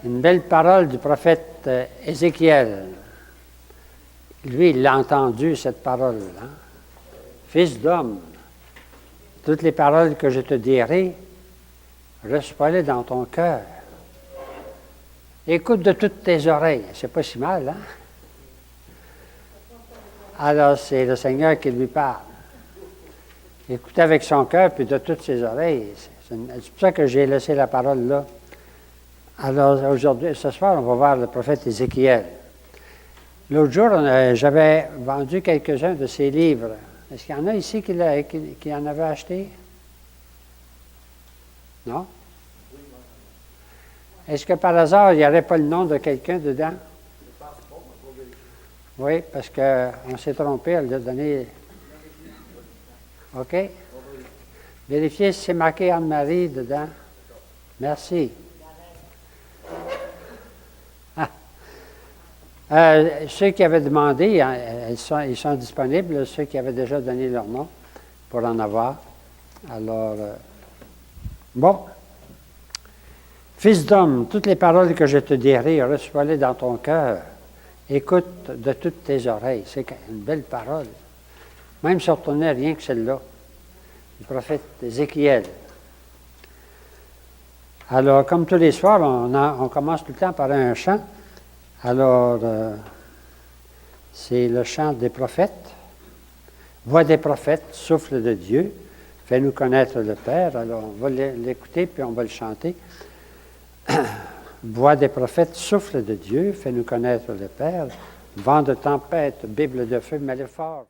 une belle parole du prophète Ézéchiel. Lui, il l'a entendu, cette parole. Hein? Fils d'homme, toutes les paroles que je te dirai, reçois-les dans ton cœur. Écoute de toutes tes oreilles. C'est pas si mal, hein? Alors, c'est le Seigneur qui lui parle. Écoute avec son cœur, puis de toutes ses oreilles. C'est pour ça que j'ai laissé la parole là. Alors, aujourd'hui, ce soir, on va voir le prophète Ézéchiel. L'autre jour, j'avais vendu quelques-uns de ses livres. Est-ce qu'il y en a ici qui en avaient acheté? Non? Est-ce que par hasard, il n'y aurait pas le nom de quelqu'un dedans? Oui, parce qu'on s'est trompé, elle l'a donné. OK? Vérifiez si c'est marqué Anne-Marie dedans. Merci. Ceux qui avaient demandé, hein, ils sont disponibles, ceux qui avaient déjà donné leur nom pour en avoir. Alors, bon. Fils d'homme, toutes les paroles que je te dirai, reçois-les dans ton cœur. Écoute de toutes tes oreilles. C'est une belle parole. Même si on retournait rien que celle-là. Le prophète Ézéchiel. Alors, comme tous les soirs, on commence tout le temps par un chant. Alors, c'est le chant des prophètes. Voix des prophètes, souffle de Dieu, fais-nous connaître le Père. Alors, on va l'écouter, puis on va le chanter. Voix des prophètes, souffle de Dieu, fais-nous connaître le Père. Vent de tempête, bible de feu, mets-le fort.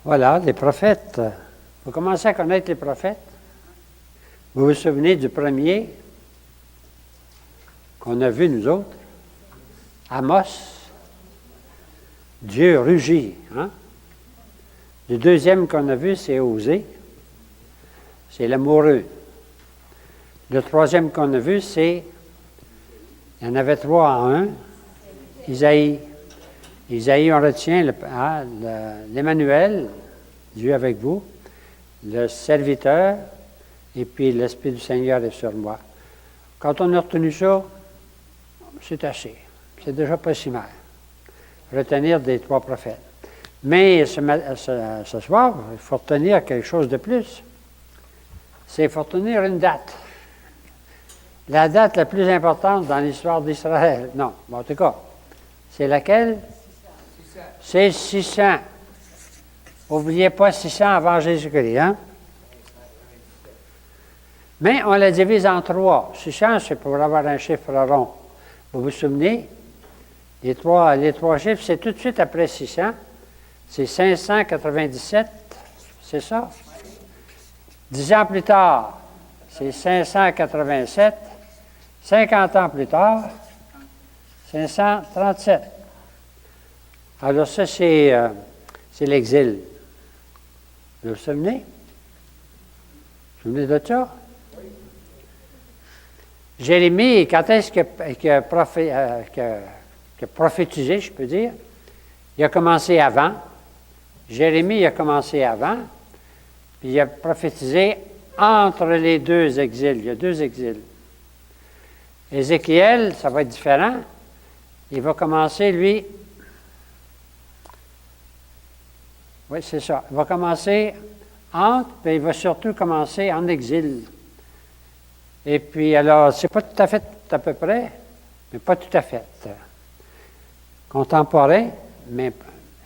Voilà, les prophètes. Vous commencez à connaître les prophètes. Vous vous souvenez du premier qu'on a vu, nous autres? Amos. Dieu rugit. Hein? Le deuxième qu'on a vu, c'est Osée. C'est l'amoureux. Le troisième qu'on a vu, c'est... Il y en avait 3 en un. Isaïe. Isaïe, on retient l'Emmanuel, Dieu avec vous, le serviteur, et puis l'Esprit du Seigneur est sur moi. Quand on a retenu ça, c'est assez. C'est déjà pas si mal. Retenir des 3 prophètes. Mais ce soir, il faut retenir quelque chose de plus. Il faut retenir une date. La date la plus importante dans l'histoire d'Israël. Non, bon, en tout cas, c'est laquelle? C'est 600. N'oubliez pas 600 avant Jésus-Christ, hein? Mais on la divise en 3. 600, c'est pour avoir un chiffre rond. Vous vous souvenez? Les trois chiffres, c'est tout de suite après 600. C'est 597, c'est ça? 10 ans plus tard, c'est 587. 50 ans plus tard, 537. Alors ça, c'est l'exil. Vous vous souvenez? Vous vous souvenez de ça? Oui. Jérémie, quand est-ce qu'il a prophétisé, je peux dire? Il a commencé avant. Jérémie, il a commencé avant. Puis il a prophétisé entre les 2 exils. Il y a 2 exils. Ézéchiel, ça va être différent. il va commencer, lui, oui, c'est ça, il va commencer mais il va surtout commencer en exil. Et puis, alors, c'est pas tout à fait, à peu près, mais pas tout à fait. Contemporain, mais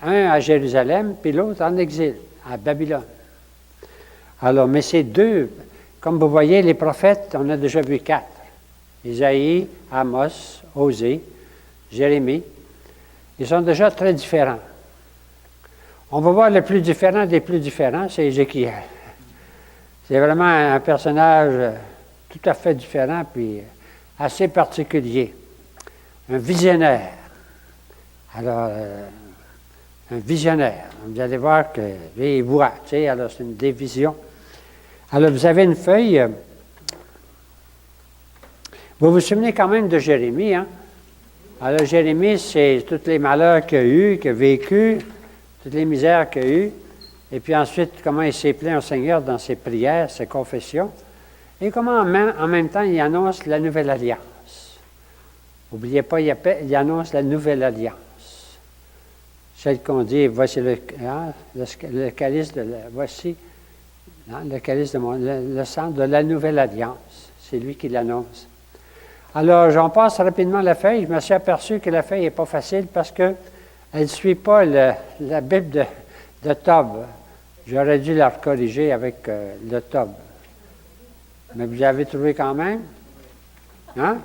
un à Jérusalem, puis l'autre en exil, à Babylone. Alors, mais ces deux, comme vous voyez, les prophètes, on a déjà vu 4. Isaïe, Amos, Osée, Jérémie. Ils sont déjà très différents. On va voir le plus différent des plus différents, c'est Ézéchiel. C'est vraiment un personnage tout à fait différent, puis assez particulier. Un visionnaire. Alors, un visionnaire. Vous allez voir que lui, il voit, tu sais, alors c'est une visions. Alors, vous avez une feuille. Vous vous souvenez quand même de Jérémie, hein? Alors, Jérémie, c'est tous les malheurs qu'il a eus, qu'il a vécu, toutes les misères qu'il a eues. Et puis ensuite, comment il s'est plaint au Seigneur dans ses prières, ses confessions. Et comment en même temps, il annonce la nouvelle alliance. N'oubliez pas, il annonce la nouvelle alliance. Celle qu'on dit, voici le calice de voici le calice de le sang de la nouvelle alliance. C'est lui qui l'annonce. Alors, j'en passe rapidement la feuille. Je me suis aperçu que la feuille n'est pas facile parce qu'elle ne suit pas la Bible de Tob. J'aurais dû la corriger avec le Tob. Mais vous avez trouvé quand même? Hein?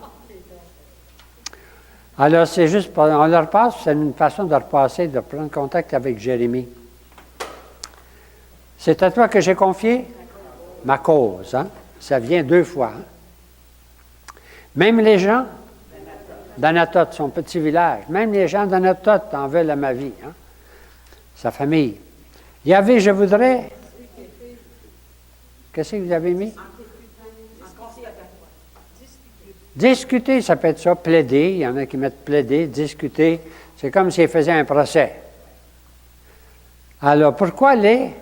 Alors, c'est juste, on le repasse, c'est une façon de repasser, de prendre contact avec Jérémie. C'est à toi que j'ai confié ma cause. Hein? Ça vient 2 fois. Hein? Même les gens d'Anatote, son petit village, même les gens d'Anatote en veulent à ma vie. Hein? Sa famille. Yahvé, je voudrais... Qu'est-ce que vous avez mis? Discuter, ça peut être ça, plaider. Il y en a qui mettent plaider, discuter. C'est comme s'ils faisaient un procès. Alors, pourquoi les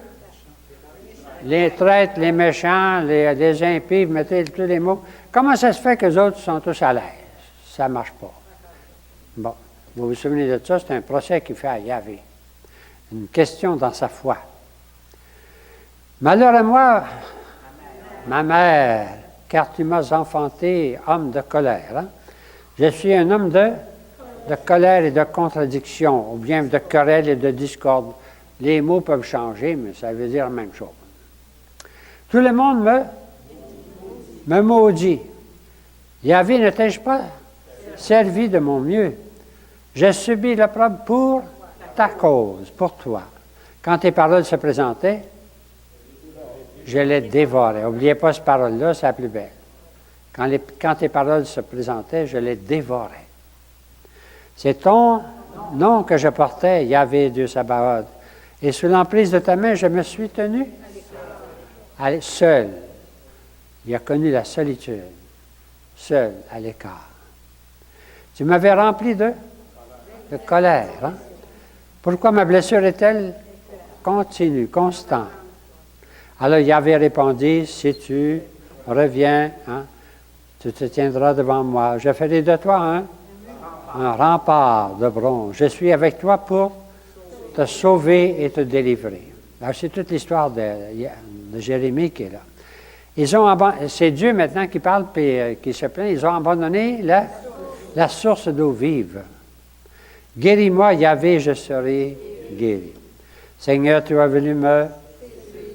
traîtres, les méchants, les impies, vous mettez tous les mots? Comment ça se fait que les autres sont tous à l'aise? Ça ne marche pas. Bon, vous vous souvenez de ça? C'est un procès qu'il fait à Yahvé. Une question dans sa foi. Malheur à moi, ma mère, car tu m'as enfanté, homme de colère. Hein? Je suis un homme de colère et de contradiction, ou bien de querelle et de discorde. Les mots peuvent changer, mais ça veut dire la même chose. Tout le monde me maudit. Yahvé, ne t'ai-je pas servi de mon mieux? J'ai subi l'opprobre pour ta cause, pour toi. Quand tes paroles se présentaient, je les dévorais. N'oubliez pas cette parole-là, c'est la plus belle. Quand tes paroles se présentaient, je les dévorais. C'est ton nom que je portais, Yahvé, Dieu Sabaoth. Et sous l'emprise de ta main, je me suis tenu seul. Il a connu la solitude, seul, à l'écart. Tu m'avais rempli de colère. Hein? Pourquoi ma blessure est-elle continue, constante? Alors il avait répondu, si tu reviens, hein, tu te tiendras devant moi. Je ferai de toi un rempart de bronze. Je suis avec toi pour te sauver et te délivrer. Alors, c'est toute l'histoire de Jérémie qui est là. C'est Dieu maintenant qui parle et qui se plaint. Ils ont abandonné la source d'eau vive. Guéris-moi, Yahvé, je serai guéri. Seigneur, tu as venu me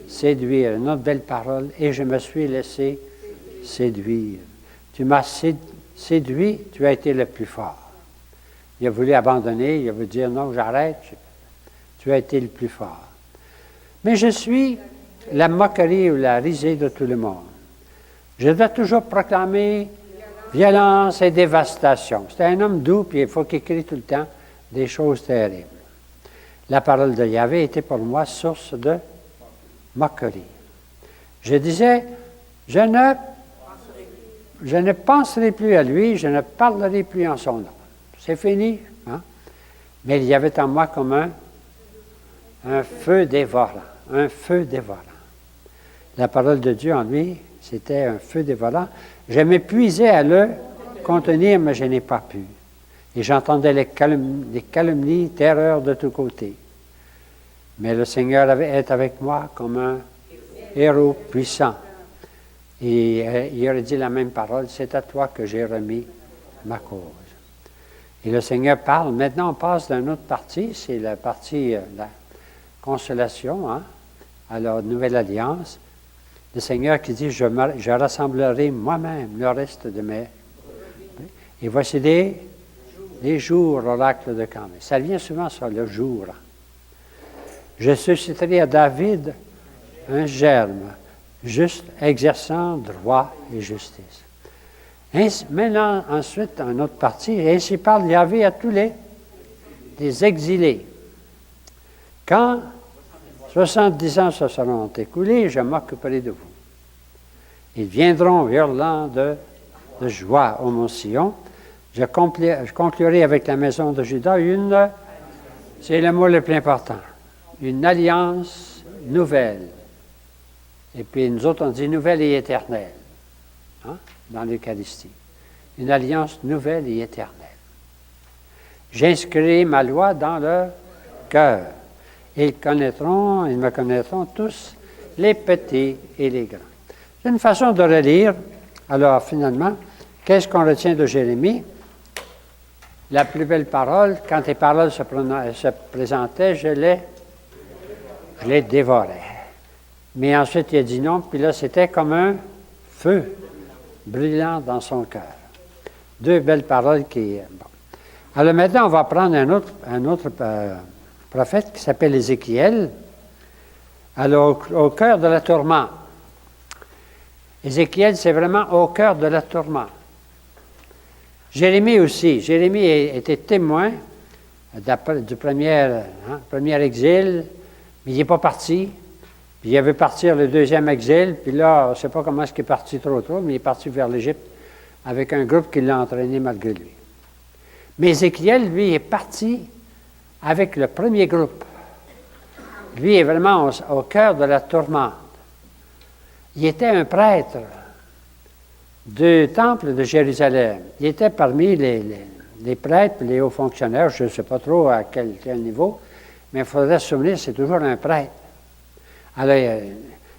séduire. Une autre belle parole. Et je me suis laissé séduire. Tu m'as séduit, tu as été le plus fort. Il a voulu abandonner, il a voulu dire non, j'arrête. Tu as été le plus fort. Mais je suis la moquerie ou la risée de tout le monde. Je dois toujours proclamer violence et dévastation. C'est un homme doux, puis il faut qu'il crie tout le temps des choses terribles. La parole de Yahvé était pour moi source de moquerie. Je disais, je ne penserai plus à lui, je ne parlerai plus en son nom. C'est fini. Hein? Mais il y avait en moi comme un feu dévorant. Un feu dévorant. La parole de Dieu en lui, c'était un feu dévorant. Je m'épuisais à le contenir, mais je n'ai pas pu. Et j'entendais les calomnies, terreurs de tous côtés. Mais le Seigneur est avec moi comme un héros puissant. Et il aurait dit la même parole, c'est à toi que j'ai remis ma cause. Et le Seigneur parle. Maintenant, on passe d'une autre partie, c'est la partie de la consolation, hein, à la Nouvelle Alliance. Le Seigneur qui dit, je rassemblerai moi-même le reste de mes... Et voici des jours, oracle de Carmel. Ça vient souvent sur le jour. Je susciterai à David un germe, juste, exerçant droit et justice. Ainsi, maintenant, ensuite, une autre partie, ainsi parle Yahvé à tous les exilés. Quand 70 ans se seront écoulés, je m'occuperai de vous. Ils viendront hurlant de joie au mont Sion. Je conclurai avec la maison de Juda c'est le mot le plus important, une alliance nouvelle. Et puis nous autres, on dit nouvelle et éternelle, hein, dans l'Eucharistie. Une alliance nouvelle et éternelle. J'inscrirai ma loi dans leur cœur. Ils me connaîtront tous, les petits et les grands. C'est une façon de relire. Alors, finalement, qu'est-ce qu'on retient de Jérémie? La plus belle parole, quand les paroles se présentaient, je les dévorais. Mais ensuite, il a dit non, puis là, c'était comme un feu brûlant dans son cœur. Deux belles paroles qui... Bon. Alors maintenant, on va prendre un autre prophète qui s'appelle Ézéchiel. Alors, au cœur de la tourmente. Ézéchiel, c'est vraiment au cœur de la tourmente. Jérémie aussi. Jérémie était témoin du premier exil, mais il n'est pas parti. Puis il avait partir le deuxième exil, puis là, on ne sait pas comment est-ce qu'il est parti trop, mais il est parti vers l'Égypte avec un groupe qui l'a entraîné malgré lui. Mais Ézéchiel, lui, est parti avec le premier groupe. Lui est vraiment au cœur de la tourmente. Il était un prêtre du temple de Jérusalem. Il était parmi les prêtres, les hauts fonctionnaires, je ne sais pas trop à quel niveau, mais il faudrait se souvenir, c'est toujours un prêtre. Alors,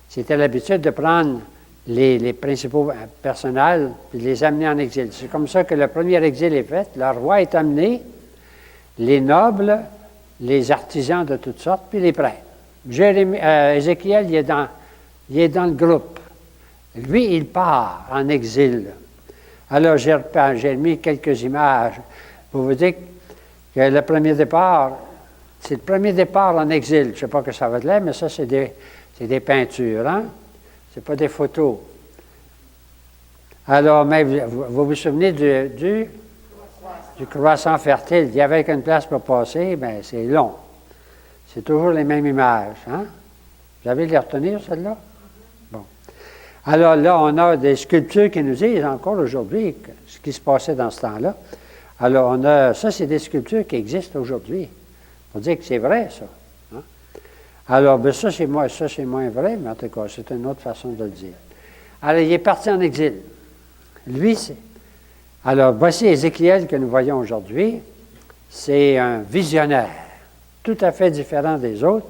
c'était l'habitude de prendre les principaux personnels et de les amener en exil. C'est comme ça que le premier exil est fait. Le roi est amené, les nobles, les artisans de toutes sortes, puis les prêtres. Ézéchiel, il est dans le groupe. Lui, il part en exil. Alors, j'ai mis quelques images pour vous dire que le premier départ, c'est le premier départ en exil. Je ne sais pas que ça va de l'air, mais ça, c'est des peintures, hein? Ce n'est pas des photos. Alors, mais vous vous souvenez du croissant fertile. Il y avait qu'une place pour passer, mais c'est long. C'est toujours les mêmes images, hein? Vous avez les retenir, celle-là? Bon. Alors là, on a des sculptures qui nous disent encore aujourd'hui ce qui se passait dans ce temps-là. Alors, ça, c'est des sculptures qui existent aujourd'hui. On dit que c'est vrai, ça. Hein? Alors, ben ça, c'est moins vrai, mais en tout cas, c'est une autre façon de le dire. Alors, il est parti en exil. Lui, alors, voici Ézéchiel que nous voyons aujourd'hui. C'est un visionnaire, tout à fait différent des autres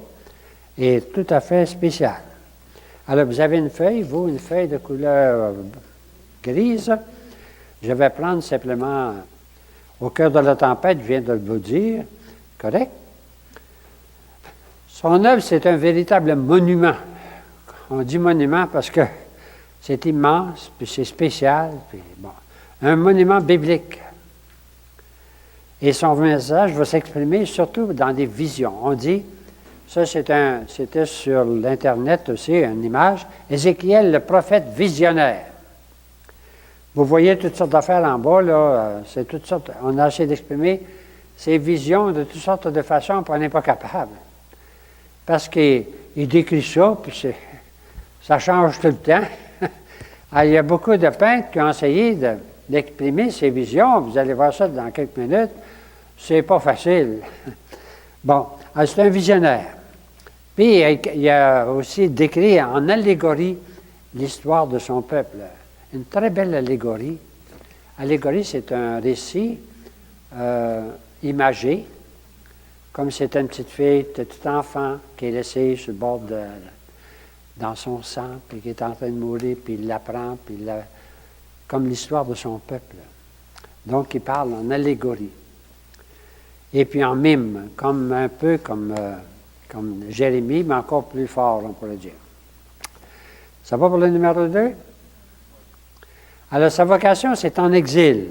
et tout à fait spécial. Alors, vous avez une feuille de couleur grise. Je vais prendre simplement, au cœur de la tempête, je viens de vous dire, correct? Son œuvre, c'est un véritable monument. On dit monument parce que c'est immense, puis c'est spécial, puis bon. Un monument biblique. Et son message va s'exprimer surtout dans des visions. On dit, ça c'était sur l'Internet aussi, une image, Ézéchiel, le prophète visionnaire. Vous voyez toutes sortes d'affaires en bas, là, c'est toutes sortes, on a essayé d'exprimer ces visions de toutes sortes de façons, puis on n'est pas capable. Parce qu'il décrit ça, puis ça change tout le temps. Alors, il y a beaucoup de peintres qui ont essayé d'exprimer ces visions. Vous allez voir ça dans quelques minutes. C'est pas facile. Bon, c'est un visionnaire. Puis, il a aussi décrit en allégorie l'histoire de son peuple. Une très belle allégorie. Allégorie, c'est un récit imagée, comme si c'était une petite fille, un petit enfant qui est laissé sur le bord dans son sang, puis qui est en train de mourir, puis il l'apprend, comme l'histoire de son peuple. Donc, il parle en allégorie. Et puis en mime, un peu comme Jérémie, mais encore plus fort, on pourrait dire. Ça va pour le numéro 2? Alors, sa vocation, c'est en exil.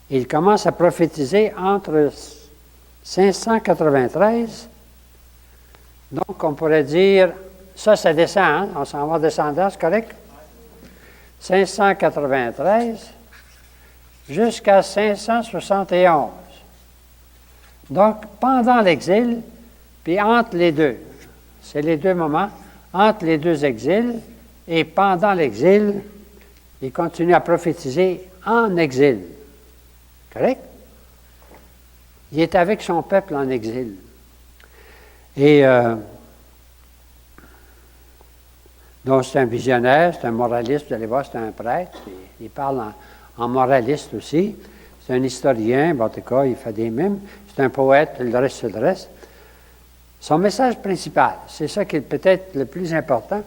Il commence à prophétiser entre 593. Donc, on pourrait dire, ça descend, hein? On s'en va descendant, c'est correct? 593 jusqu'à 571. Donc, pendant l'exil, puis entre les deux. C'est les deux moments, entre les deux exils, et pendant l'exil, il continue à prophétiser en exil. Correct? Il est avec son peuple en exil. Et donc, c'est un visionnaire, c'est un moraliste, vous allez voir, c'est un prêtre. Il parle en moraliste aussi. C'est un historien, en tout cas, il fait des mimes. C'est un poète, le reste, c'est le reste. Son message principal, c'est ça qui est peut-être le plus important,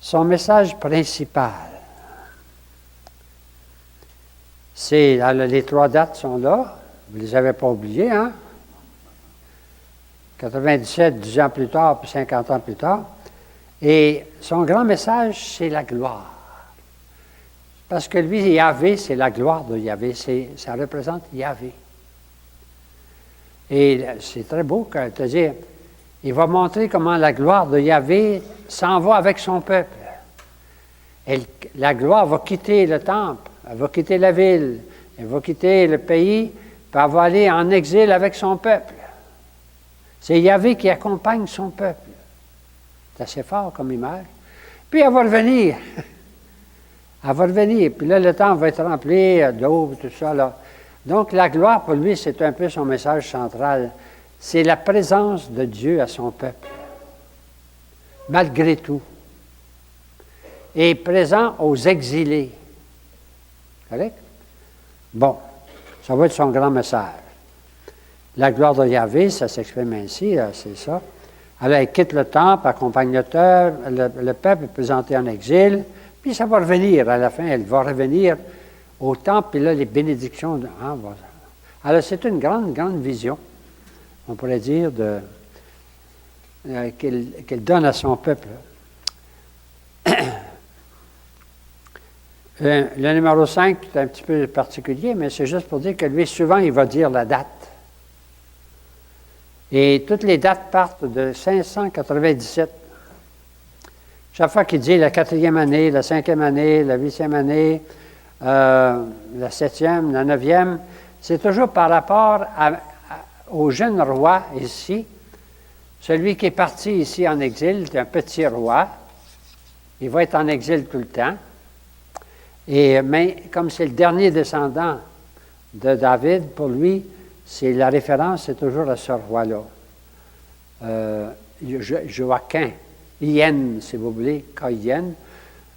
son message principal, c'est, les 3 dates sont là, vous ne les avez pas oubliées, hein? 97, 10 ans plus tard, puis 50 ans plus tard. Et son grand message, c'est la gloire. Parce que lui, Yahvé, c'est la gloire de Yahvé, ça représente Yahvé. Et c'est très beau, c'est-à-dire, il va montrer comment la gloire de Yahvé s'en va avec son peuple. La gloire va quitter le temple, elle va quitter la ville, elle va quitter le pays, puis elle va aller en exil avec son peuple. C'est Yahvé qui accompagne son peuple. C'est assez fort comme image. Puis elle va revenir. Elle va revenir. Puis là, le temple va être rempli d'eau, tout ça, là. Donc, la gloire, pour lui, c'est un peu son message central. C'est la présence de Dieu à son peuple, malgré tout. Et présent aux exilés. Correct? Bon, ça va être son grand message. La gloire de Yahvé, ça s'exprime ainsi, c'est ça. Alors, elle quitte le temple, accompagne le peuple est présenté en exil, puis ça va revenir à la fin, elle va revenir au temple, puis là, les bénédictions. Alors, c'est une grande, grande vision, on pourrait dire, qu'elle donne à son peuple. Le numéro 5, c'est un petit peu particulier, mais c'est juste pour dire que lui, souvent, il va dire la date. Et toutes les dates partent de 597. Chaque fois qu'il dit la 4e année, la 5e année, la 8e année, la 7e, la 9e, c'est toujours par rapport au jeune roi ici, celui qui est parti ici en exil, c'est un petit roi. Il va être en exil tout le temps. Mais comme c'est le dernier descendant de David, pour lui, c'est la référence, c'est toujours à ce roi-là. Joachim, Ien, si vous voulez, Ien,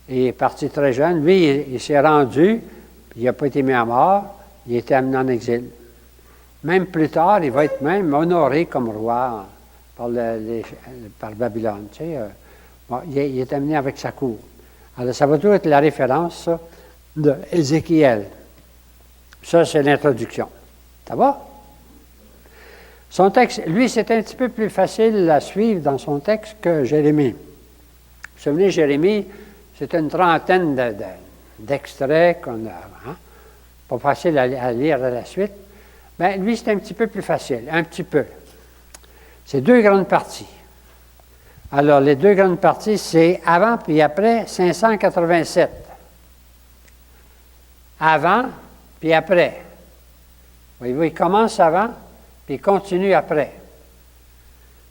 il est parti très jeune. Lui, il s'est rendu, puis il n'a pas été mis à mort, il a été amené en exil. Même plus tard, il va être même honoré comme roi par Babylone. Tu sais, il est amené avec sa cour. Alors, ça va toujours être la référence, ça, de Ézéchiel. Ça, c'est l'introduction. Ça va? Son texte, lui, c'est un petit peu plus facile à suivre dans son texte que Jérémie. Vous vous souvenez, Jérémie, c'est une trentaine d'extraits qu'on a. Hein? Pas facile à lire à la suite. Bien, lui, c'est un petit peu plus facile, un petit peu. C'est 2 grandes parties. Alors, les 2 grandes parties, c'est avant puis après 587. Avant puis après. Voyez-vous, il commence avant, puis il continue après.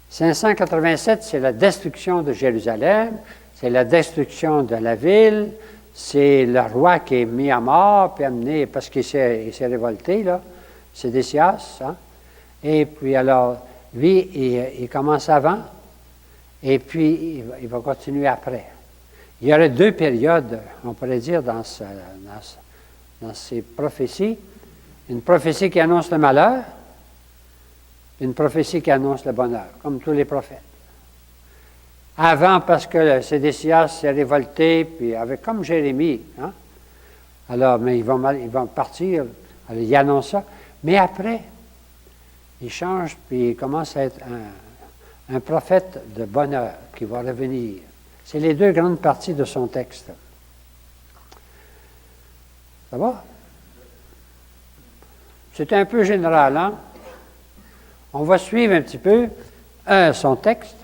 587, c'est la destruction de Jérusalem, c'est la destruction de la ville, c'est le roi qui est mis à mort, puis amené, parce qu'il s'est révolté, là, Sédécias. Hein? Et puis alors, lui, il commence avant, et puis il va continuer après. Il y aurait 2 périodes, on pourrait dire, dans ces prophéties. Une prophétie qui annonce le malheur, une prophétie qui annonce le bonheur, comme tous les prophètes. Avant, parce que Sédécias s'est révolté, puis avec comme Jérémie, hein? Alors, mais ils vont partir, alors, il annonce ça. Mais après, il change, puis il commence à être un prophète de bonheur qui va revenir. C'est les deux grandes parties de son texte. Ça va? C'est un peu général, hein? On va suivre un petit peu son texte.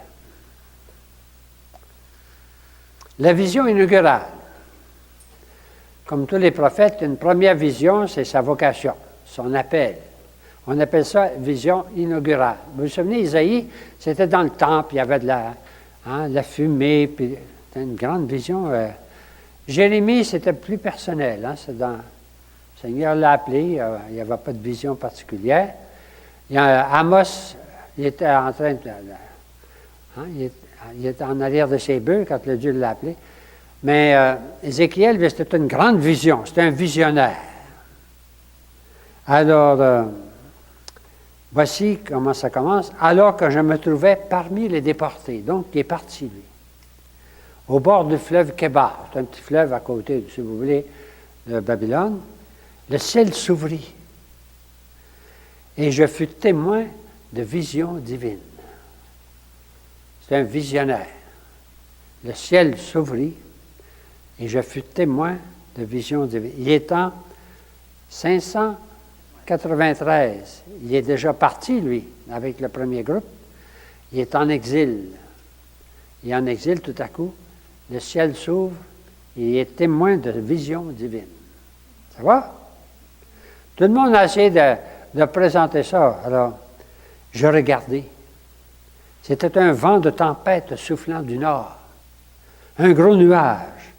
La vision inaugurale. Comme tous les prophètes, une première vision, c'est sa vocation, son appel. On appelle ça vision inaugurale. Vous vous souvenez, Isaïe, c'était dans le temple, il y avait de la fumée, puis c'était une grande vision. Jérémie, c'était plus personnel. Hein, c'est dans, le Seigneur l'a appelé, il n'y avait pas de vision particulière. Amos, il était en train de... il était en arrière de ses bœufs quand le Dieu l'a appelé. Mais Ézéchiel, c'était une grande vision, c'était un visionnaire. Alors, voici comment ça commence. Alors que je me trouvais parmi les déportés, donc il est parti, lui, au bord du fleuve Kébar, c'est un petit fleuve à côté, si vous voulez, de Babylone, le ciel s'ouvrit et je fus témoin de visions divines. C'est un visionnaire. Le ciel s'ouvrit et je fus témoin de visions divines. Il est en 593. Il est déjà parti, lui, avec le premier groupe. Il est en exil. Il est en exil tout à coup. Le ciel s'ouvre et il est témoin de visions divines. Ça va? Tout le monde a essayé de présenter ça. Alors, je regardais. C'était un vent de tempête soufflant du nord. Un gros nuage.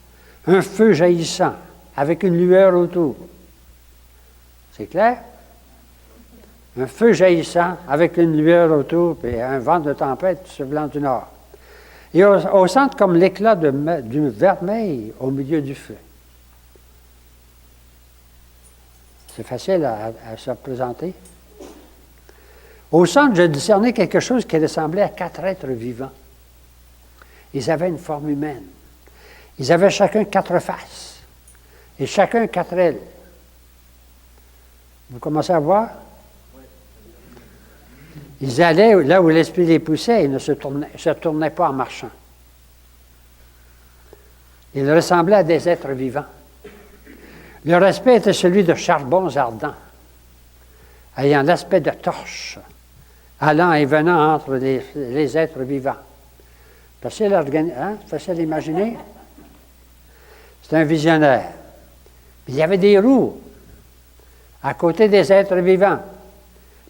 Un feu jaillissant avec une lueur autour. C'est clair? Un feu jaillissant avec une lueur autour et un vent de tempête soufflant du nord. Et au centre, comme l'éclat du vermeil au milieu du feu. C'est facile à se représenter. Au centre, je discernais quelque chose qui ressemblait à 4 êtres vivants. Ils avaient une forme humaine. Ils avaient chacun 4 faces. Et chacun 4 ailes. Vous commencez à voir? Ils allaient là où l'esprit les poussait, ils ne se tournaient pas en marchant. Ils ressemblaient à des êtres vivants. Leur aspect était celui de charbons ardents, ayant l'aspect de torches, allant et venant entre les êtres vivants. Facile à imaginer? C'est un visionnaire. Il y avait des roues à côté des êtres vivants.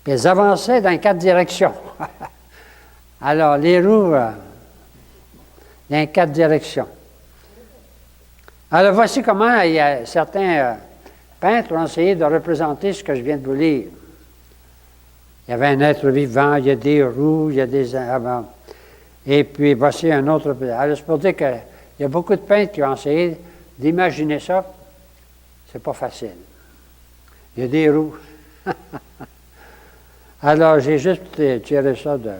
Puis elles avançaient dans 4 directions. Alors, les roues dans 4 directions. Alors, voici comment il y a certains peintres ont essayé de représenter ce que je viens de vous lire. Il y avait un être vivant, il y a des roues, il y a des... Et puis, voici un autre... Alors, c'est pour dire qu'il y a beaucoup de peintres qui ont essayé d'imaginer ça. C'est pas facile. Il y a des roues. Alors, j'ai juste tiré ça de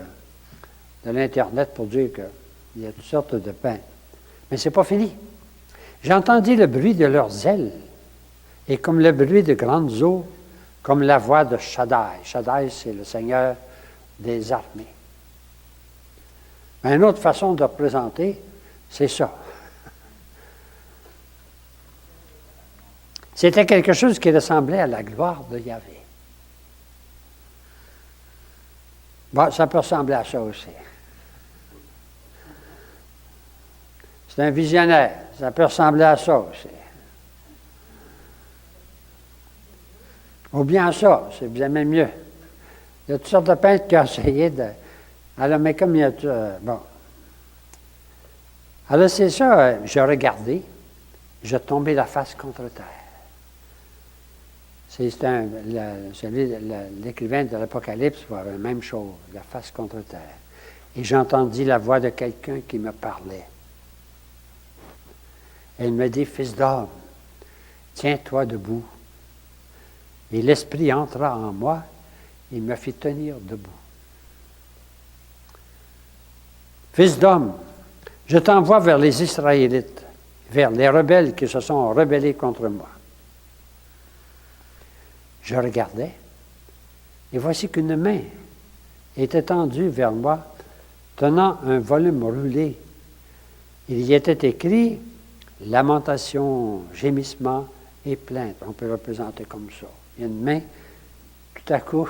l'Internet pour dire qu'il y a toutes sortes de peintres. Mais ce n'est pas fini. J'entendis le bruit de leurs ailes, et comme le bruit de grandes eaux, comme la voix de Shaddai. Shaddai, c'est le Seigneur des armées. Mais une autre façon de représenter, c'est ça. C'était quelque chose qui ressemblait à la gloire de Yahvé. Bon, ça peut ressembler à ça aussi. C'est un visionnaire. Ça peut ressembler à ça aussi. Ou bien ça, c'est bien mieux. Il y a toutes sortes de peintres qui ont essayé de... Alors, mais comme il y a... bon. Alors, c'est ça, j'ai regardé, j'ai tombé la face contre terre. C'est l'écrivain de l'Apocalypse voit la même chose, la face contre terre. Et j'entendis la voix de quelqu'un qui me parlait. Elle me dit, « Fils d'homme, tiens-toi debout Et l'Esprit entra en moi et me fit tenir debout. Fils d'homme, je t'envoie vers les Israélites, vers les rebelles qui se sont rebellés contre moi. Je regardais, et voici qu'une main était tendue vers moi, tenant un volume roulé. Il y était écrit « Lamentation, gémissement et plainte ». On peut représenter comme ça. Il y a une main, tout à coup,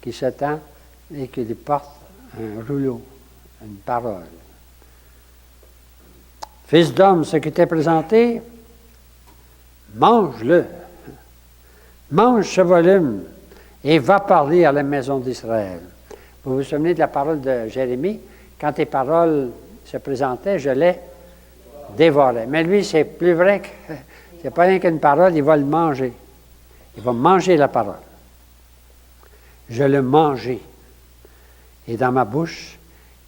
qui s'étend et qui porte un rouleau, une parole. Fils d'homme, ce qui t'est présenté, mange-le. Mange ce volume et va parler à la maison d'Israël. Vous vous souvenez de la parole de Jérémie? Quand tes paroles se présentaient, je les dévorais. Mais lui, c'est plus vrai que c'est pas rien qu'une parole, il va le manger. Il va manger la parole. Je le mangeai. Et dans ma bouche,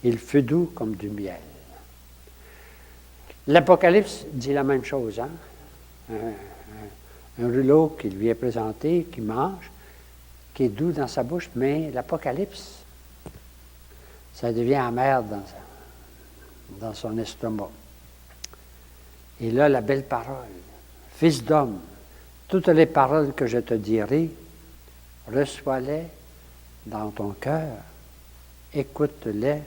il fut doux comme du miel. L'Apocalypse dit la même chose, hein? Un rouleau qui lui est présenté, qui mange, qui est doux dans sa bouche, mais l'Apocalypse, ça devient amer dans son estomac. Et là, la belle parole. Fils d'homme, toutes les paroles que je te dirai, reçois-les dans ton cœur, écoute-les,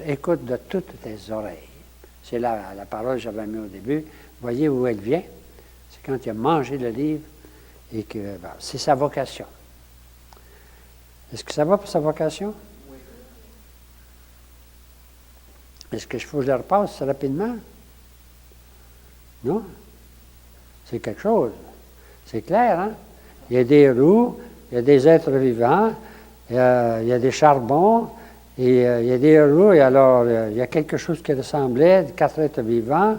écoute de toutes tes oreilles. C'est la parole que j'avais mis au début. Voyez où elle vient? C'est quand il a mangé le livre et que c'est sa vocation. Est-ce que ça va pour sa vocation? Oui. Est-ce que je le repasse rapidement? Non? C'est quelque chose. C'est clair, hein? Il y a des roues, il y a des êtres vivants, il y a des charbons, et il y a des roues, et alors il y a quelque chose qui ressemblait, 4 êtres vivants,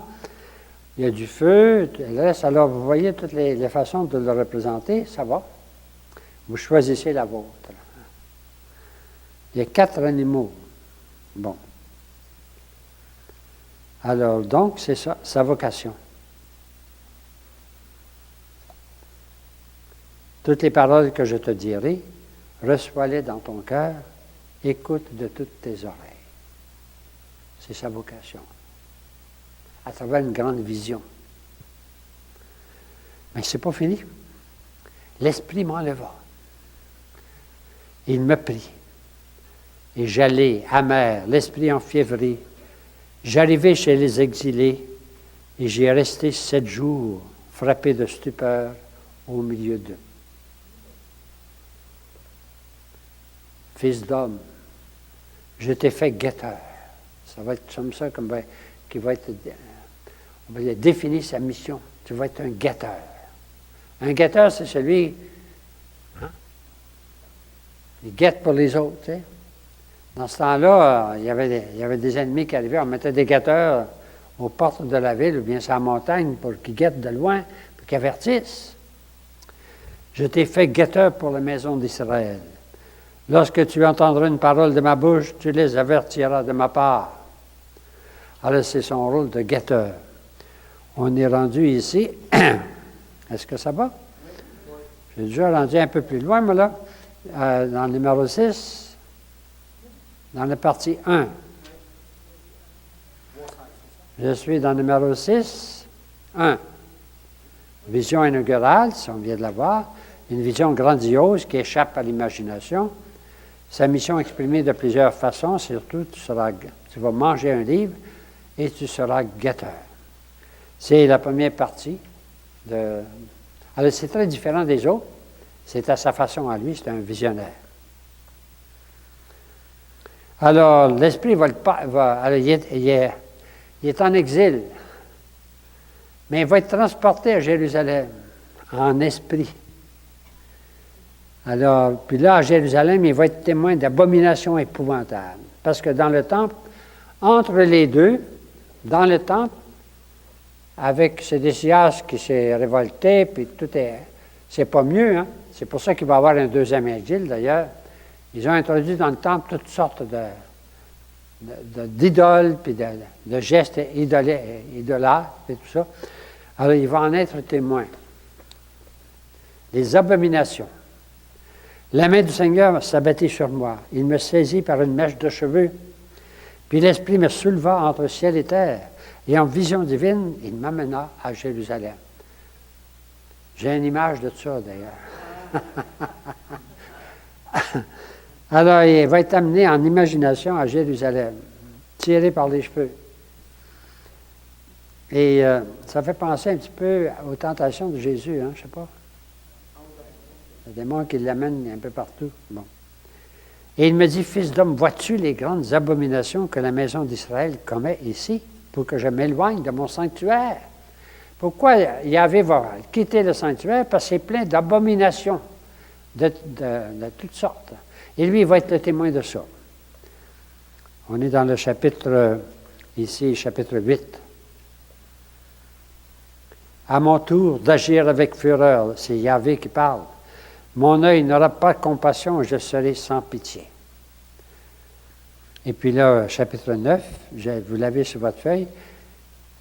il y a du feu, le reste. Alors vous voyez toutes les façons de le représenter, ça va. Vous choisissez la vôtre. Il y a 4 animaux. Bon. Alors donc, c'est ça, sa vocation. Toutes les paroles que je te dirai, reçois-les dans ton cœur, écoute de toutes tes oreilles. C'est sa vocation. À travers une grande vision. Mais ce n'est pas fini. L'Esprit m'enleva. Il me prit. Et j'allai, amer, l'esprit enfiévré. J'arrivai chez les exilés, et j'y ai resté 7 jours, frappé de stupeur au milieu d'eux. Fils d'homme, je t'ai fait guetteur. Ça va être comme ça, qui va être, on va dire, définir sa mission. Tu vas être un guetteur. Un guetteur, c'est celui, hein? Il guette pour les autres, tu sais. Dans ce temps-là, il y avait des ennemis qui arrivaient. On mettait des guetteurs aux portes de la ville ou bien sur la montagne pour qu'ils guettent de loin, pour qu'ils avertissent. Je t'ai fait guetteur pour la maison d'Israël. Lorsque tu entendras une parole de ma bouche, tu les avertiras de ma part. Alors, c'est son rôle de guetteur. On est rendu ici. Est-ce que ça va? J'ai déjà rendu un peu plus loin, mais là, dans le numéro 6. Dans la partie 1. Je suis dans le numéro 6, 1. Vision inaugurale, si on vient de la voir. Une vision grandiose qui échappe à l'imagination. Sa mission exprimée de plusieurs façons, surtout tu vas manger un livre et tu seras guetteur. C'est la première partie. Alors c'est très différent des autres. C'est à sa façon à lui, c'est un visionnaire. Alors, l'Esprit il est en exil, mais il va être transporté à Jérusalem, en esprit. Alors, puis là, à Jérusalem, il va être témoin d'abominations épouvantables. Parce que dans le temple, entre les deux, dans le temple, avec Sédécias qui s'est révolté, puis c'est pas mieux, hein? C'est pour ça qu'il va y avoir un deuxième exil, d'ailleurs. Ils ont introduit dans le temple toutes sortes d'idoles, puis de gestes idolâtres, et tout ça. Alors, il va en être témoin. les abominations. La main du Seigneur s'abattit sur moi. Il me saisit par une mèche de cheveux. Puis l'Esprit me souleva entre ciel et terre. Et en vision divine, il m'amena à Jérusalem. J'ai une image de ça, d'ailleurs. Alors, il va être amené en imagination à Jérusalem, tiré par les cheveux. Et ça fait penser un petit peu aux tentations de Jésus, hein, je ne sais pas. Il y a des démons qui l'amènent un peu partout. Bon. Et il me dit, Fils d'homme, vois-tu les grandes abominations que la maison d'Israël commet ici, pour que je m'éloigne de mon sanctuaire? Pourquoi Yahvé va quitter le sanctuaire? Parce que c'est plein d'abominations de toutes sortes. Et lui, il va être le témoin de ça. On est dans le chapitre, ici, chapitre 8. À mon tour d'agir avec fureur, c'est Yahvé qui parle. Mon œil n'aura pas de compassion et je serai sans pitié. Et puis là, chapitre 9, vous l'avez sur votre feuille,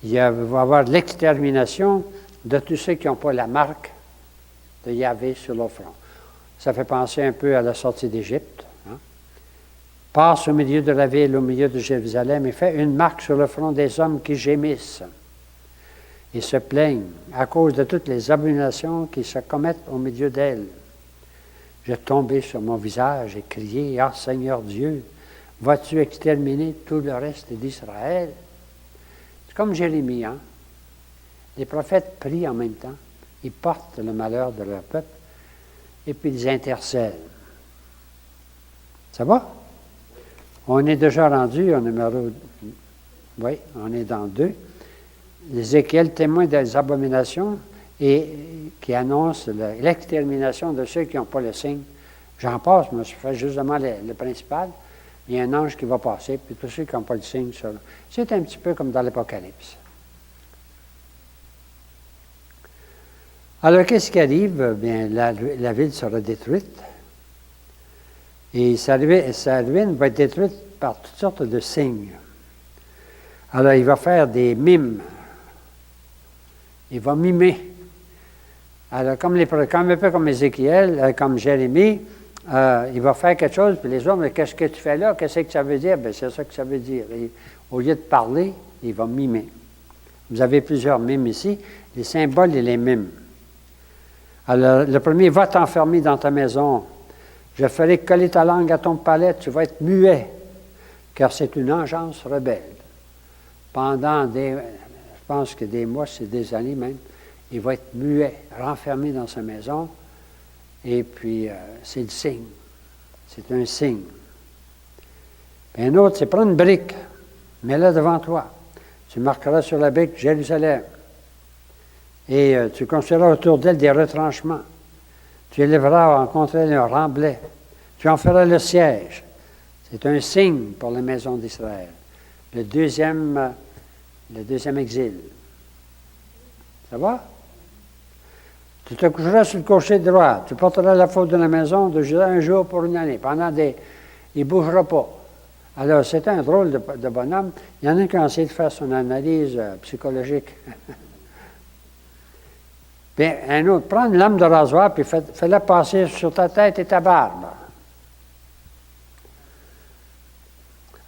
il va y avoir l'extermination de tous ceux qui n'ont pas la marque de Yahvé sur leur front. Ça fait penser un peu à la sortie d'Égypte. Hein? Passe au milieu de la ville, au milieu de Jérusalem, et fait une marque sur le front des hommes qui gémissent et se plaignent à cause de toutes les abominations qui se commettent au milieu d'elle. J'ai tombé sur mon visage et crié, « Ah, Seigneur Dieu, vas-tu exterminer tout le reste d'Israël? » C'est comme Jérémie, hein? Les prophètes prient en même temps. Ils portent le malheur de leur peuple et puis ils intercèdent. Ça va? On est déjà rendu au numéro... Oui, on est dans 2. Ézéchiel, témoin des abominations, et qui annonce l'extermination de ceux qui n'ont pas le signe. J'en passe, moi, je fais justement le principal. Il y a un ange qui va passer, puis tous ceux qui n'ont pas le signe, c'est un petit peu comme dans l'Apocalypse. Alors, qu'est-ce qui arrive? Bien, la ville sera détruite. Et sa ruine va être détruite par toutes sortes de signes. Alors, il va faire des mimes. Il va mimer. Alors, un peu comme Ézéchiel, comme Jérémie, il va faire quelque chose, puis les hommes, qu'est-ce que tu fais là? Qu'est-ce que ça veut dire? Bien, c'est ça que ça veut dire. Et, au lieu de parler, il va mimer. Vous avez plusieurs mimes ici, les symboles et les mimes. Alors, le premier, va t'enfermer dans ta maison. Je ferai coller ta langue à ton palais, tu vas être muet, car c'est une engeance rebelle. Pendant je pense que des mois, c'est des années même, il va être muet, renfermé dans sa maison, et puis c'est le signe. C'est un signe. Puis un autre, c'est prendre une brique, mets-la devant toi. Tu marqueras sur la brique Jérusalem. Et tu construiras autour d'elle des retranchements. Tu élèveras en contre elle un remblai. Tu en feras le siège. C'est un signe pour la maison d'Israël. Le deuxième exil. Ça va? Tu te coucheras sur le côté droit. Tu porteras la faute de la maison de Juda un jour pour une année. Il ne bougera pas. Alors, c'est un drôle de bonhomme. Il y en a qui ont essayé de faire son analyse psychologique. Puis un autre, prends une lame de rasoir, puis fais-la passer sur ta tête et ta barbe.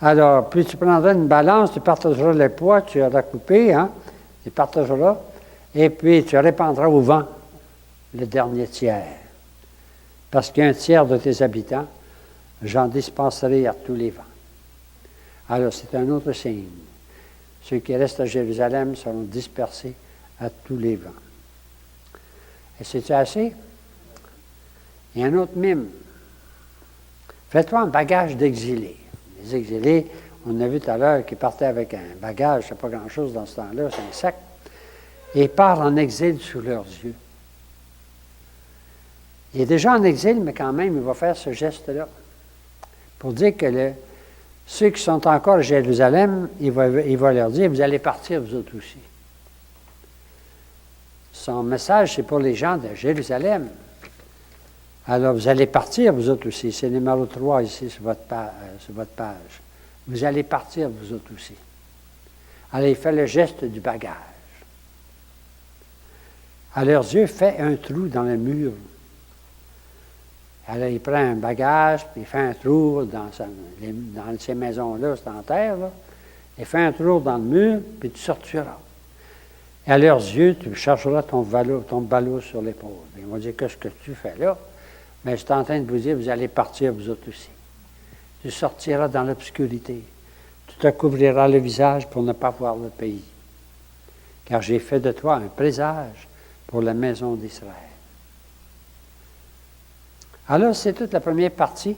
Alors, puis tu prendras une balance, tu partageras les poids, tu auras coupé, hein, tu partageras, et puis tu répandras au vent le dernier tiers. Parce qu'un tiers de tes habitants, j'en dispenserai à tous les vents. Alors, c'est un autre signe. Ceux qui restent à Jérusalem seront dispersés à tous les vents. Et c'est-tu assez? Il y a un autre mime. Fais-toi un bagage d'exilés. Les exilés, on a vu tout à l'heure qu'ils partaient avec un bagage, c'est pas grand-chose dans ce temps-là, c'est un sac, et partent en exil sous leurs yeux. Il est déjà en exil, mais quand même, il va faire ce geste-là. Pour dire que ceux qui sont encore à Jérusalem, il va leur dire, vous allez partir, vous autres aussi. Son message, c'est pour les gens de Jérusalem. Alors, vous allez partir, vous autres aussi. C'est le numéro 3 ici sur votre page. Vous allez partir, vous autres aussi. Alors, il fait le geste du bagage. À leurs yeux, fait un trou dans le mur Alors, il prend un bagage, puis il fait un trou dans ces maisons-là, c'est en terre, là. Il fait un trou dans le mur, puis tu sortiras. Et à leurs yeux, tu chercheras ton ballot sur l'épaule. Ils vont dire, qu'est-ce que tu fais là? Mais je suis en train de vous dire, vous allez partir, vous autres aussi. Tu sortiras dans l'obscurité. Tu te couvriras le visage pour ne pas voir le pays. Car j'ai fait de toi un présage pour la maison d'Israël. Alors, c'est toute la première partie.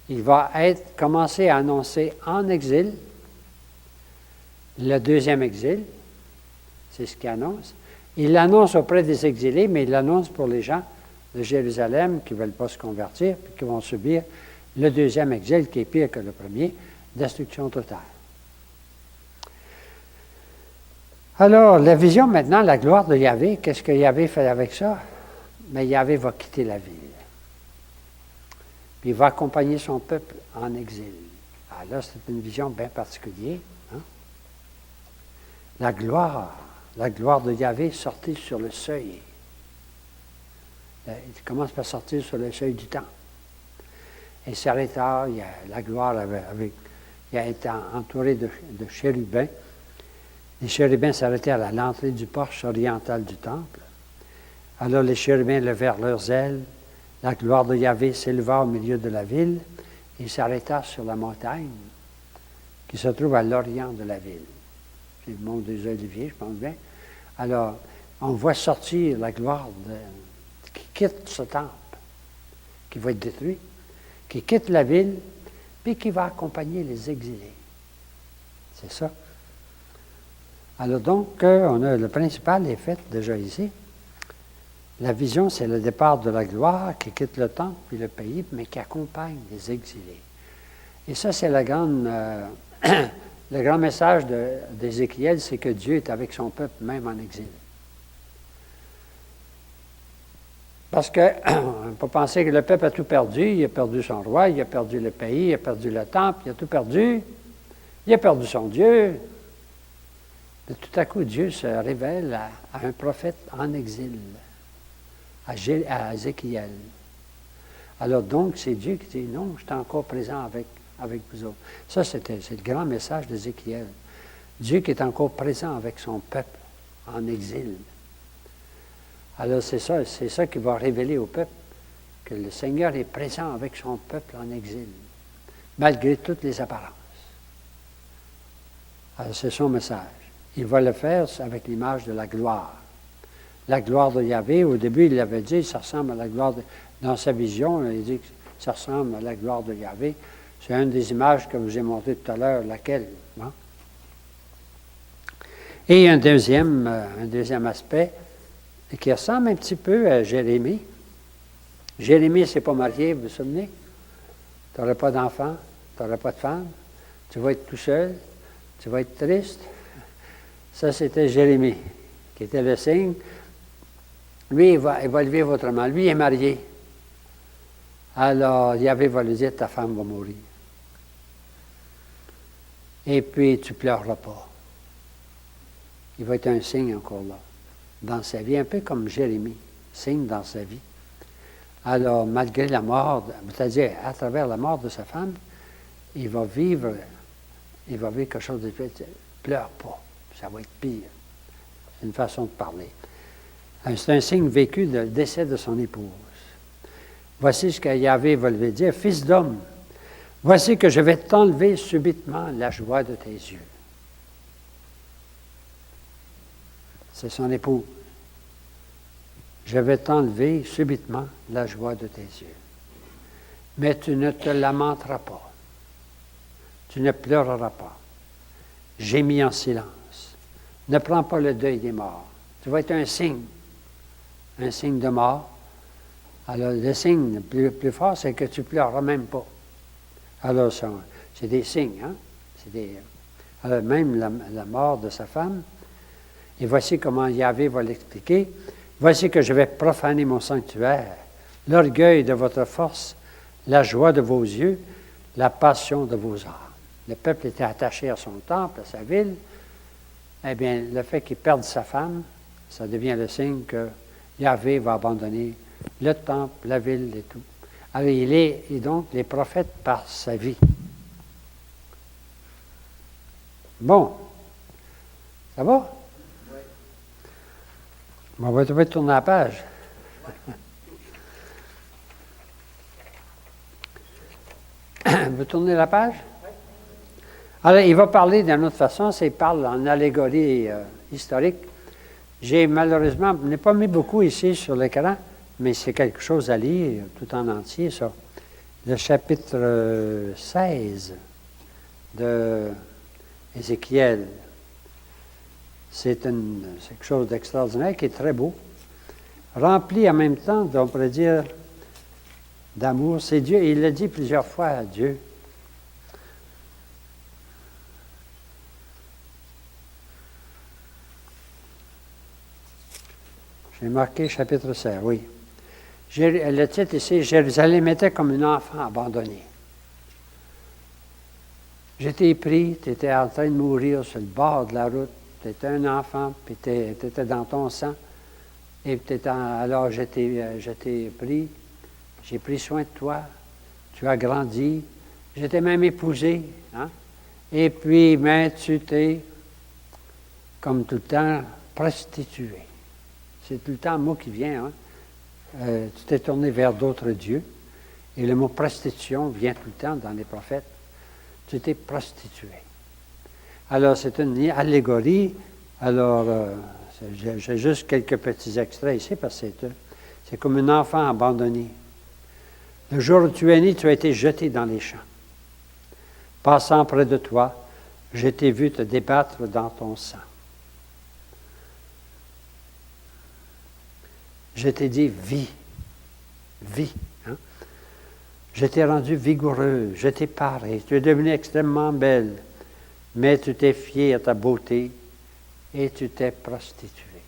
Il va commencer à annoncer en exil. Le deuxième exil, c'est ce qu'il annonce. Il l'annonce auprès des exilés, mais il l'annonce pour les gens de Jérusalem qui ne veulent pas se convertir et qui vont subir le deuxième exil qui est pire que le premier, destruction totale. Alors, la vision maintenant, la gloire de Yahvé, qu'est-ce que Yahvé fait avec ça? Mais Yahvé va quitter la ville. Puis il va accompagner son peuple en exil. Alors là, c'est une vision bien particulière. Hein? La gloire de Yahvé sortit sur le seuil. Il commence par sortir sur le seuil du temple. Et s'arrêta, la gloire il a été entouré de chérubins. Les chérubins s'arrêtaient à l'entrée du porche oriental du temple. Alors les chérubins levèrent leurs ailes. La gloire de Yahvé s'éleva au milieu de la ville et s'arrêta sur la montagne qui se trouve à l'orient de la ville. C'est le mont des Oliviers, je pense bien. Alors, on voit sortir la gloire qui quitte ce temple, qui va être détruit, qui quitte la ville, puis qui va accompagner les exilés. C'est ça. Alors donc, on a le principal est fait déjà ici. La vision, c'est le départ de la gloire qui quitte le temple puis le pays, mais qui accompagne les exilés. Et ça, c'est le grand message d'Ézéchiel, c'est que Dieu est avec son peuple, même en exil. Parce qu'on ne peut pas penser que le peuple a tout perdu. Il a perdu son roi, il a perdu le pays, il a perdu le temple, il a tout perdu. Il a perdu son Dieu. Mais tout à coup, Dieu se révèle à un prophète en exil, à Ézéchiel. Alors donc, c'est Dieu qui dit, non, je suis encore présent avec vous autres. Ça, c'est le grand message d'Ézéchiel. Dieu qui est encore présent avec son peuple en exil. Alors c'est ça qui va révéler au peuple, que le Seigneur est présent avec son peuple en exil, malgré toutes les apparences. Alors c'est son message. Il va le faire avec l'image de la gloire. La gloire de Yahvé, au début, il avait dit, ça ressemble à la gloire dans sa vision, il dit que ça ressemble à la gloire de Yahvé. C'est une des images que je vous ai montrées tout à l'heure, laquelle. Hein? Et un deuxième aspect qui ressemble un petit peu à Jérémie. Jérémie ne s'est pas marié, vous vous souvenez? Tu n'auras pas d'enfant, tu n'auras pas de femme, tu vas être tout seul, tu vas être triste. Ça, c'était Jérémie, qui était le signe. Lui, il va le vivre autrement. Lui, il est marié. Alors, Yahvé va lui dire, ta femme va mourir. Et puis, tu ne pleureras pas. Il va être un signe encore là, dans sa vie, un peu comme Jérémie, signe dans sa vie. Alors, malgré la mort, c'est-à-dire à travers la mort de sa femme, il va vivre quelque chose de plus. Pleure pas, ça va être pire. C'est une façon de parler. C'est un signe vécu du décès de son épouse. Voici ce que Yahvé va lui dire, fils d'homme, voici que je vais t'enlever subitement la joie de tes yeux. C'est son épouse. Je vais t'enlever subitement la joie de tes yeux. Mais tu ne te lamenteras pas. Tu ne pleureras pas. Gémis en silence. Ne prends pas le deuil des morts. Tu vas être un signe de mort. Alors, le signe le plus fort, c'est que tu ne pleureras même pas. Alors, c'est des signes, hein? Alors, même la mort de sa femme. Et voici comment Yahvé va l'expliquer. Voici que je vais profaner mon sanctuaire, l'orgueil de votre force, la joie de vos yeux, la passion de vos âmes. Le peuple était attaché à son temple, à sa ville. Eh bien, le fait qu'il perde sa femme, ça devient le signe que Yahvé va abandonner le temple, la ville et tout. Alors, il est donc les prophètes par sa vie. Bon. Ça va? Oui. Bon, on va tourner la page. Vous tournez la page? Oui. Alors, il va parler d'une autre façon, il parle en allégorie historique. J'ai malheureusement, je n'ai pas mis beaucoup ici sur l'écran, mais c'est quelque chose à lire tout en entier, ça. Le chapitre 16 de Ézéchiel. C'est quelque chose d'extraordinaire qui est très beau, rempli en même temps, on pourrait dire, d'amour. C'est Dieu, il l'a dit plusieurs fois à Dieu. J'ai marqué chapitre 16, oui. Le titre ici, Jérusalem était comme un enfant abandonné. J'étais pris, tu étais en train de mourir sur le bord de la route, tu étais un enfant, puis tu étais dans ton sang. Et alors je t'ai pris, j'ai pris soin de toi, tu as grandi, je t'ai même épousé. Hein? Et puis, mais tu t'es, comme tout le temps, prostitué. C'est tout le temps un mot qui vient. Hein? Tu t'es tourné vers d'autres dieux. Et le mot prostitution vient tout le temps dans les prophètes. Tu t'es prostitué. Alors, c'est une allégorie. Alors, j'ai juste quelques petits extraits ici parce que c'est comme un enfant abandonné. Le jour où tu es né, tu as été jeté dans les champs. Passant près de toi, je t'ai vu te débattre dans ton sang. Je t'ai dit, vis, vis. Hein? Je t'ai rendu vigoureux, je t'ai paré, tu es devenue extrêmement belle, mais tu t'es fié à ta beauté et tu t'es prostituée.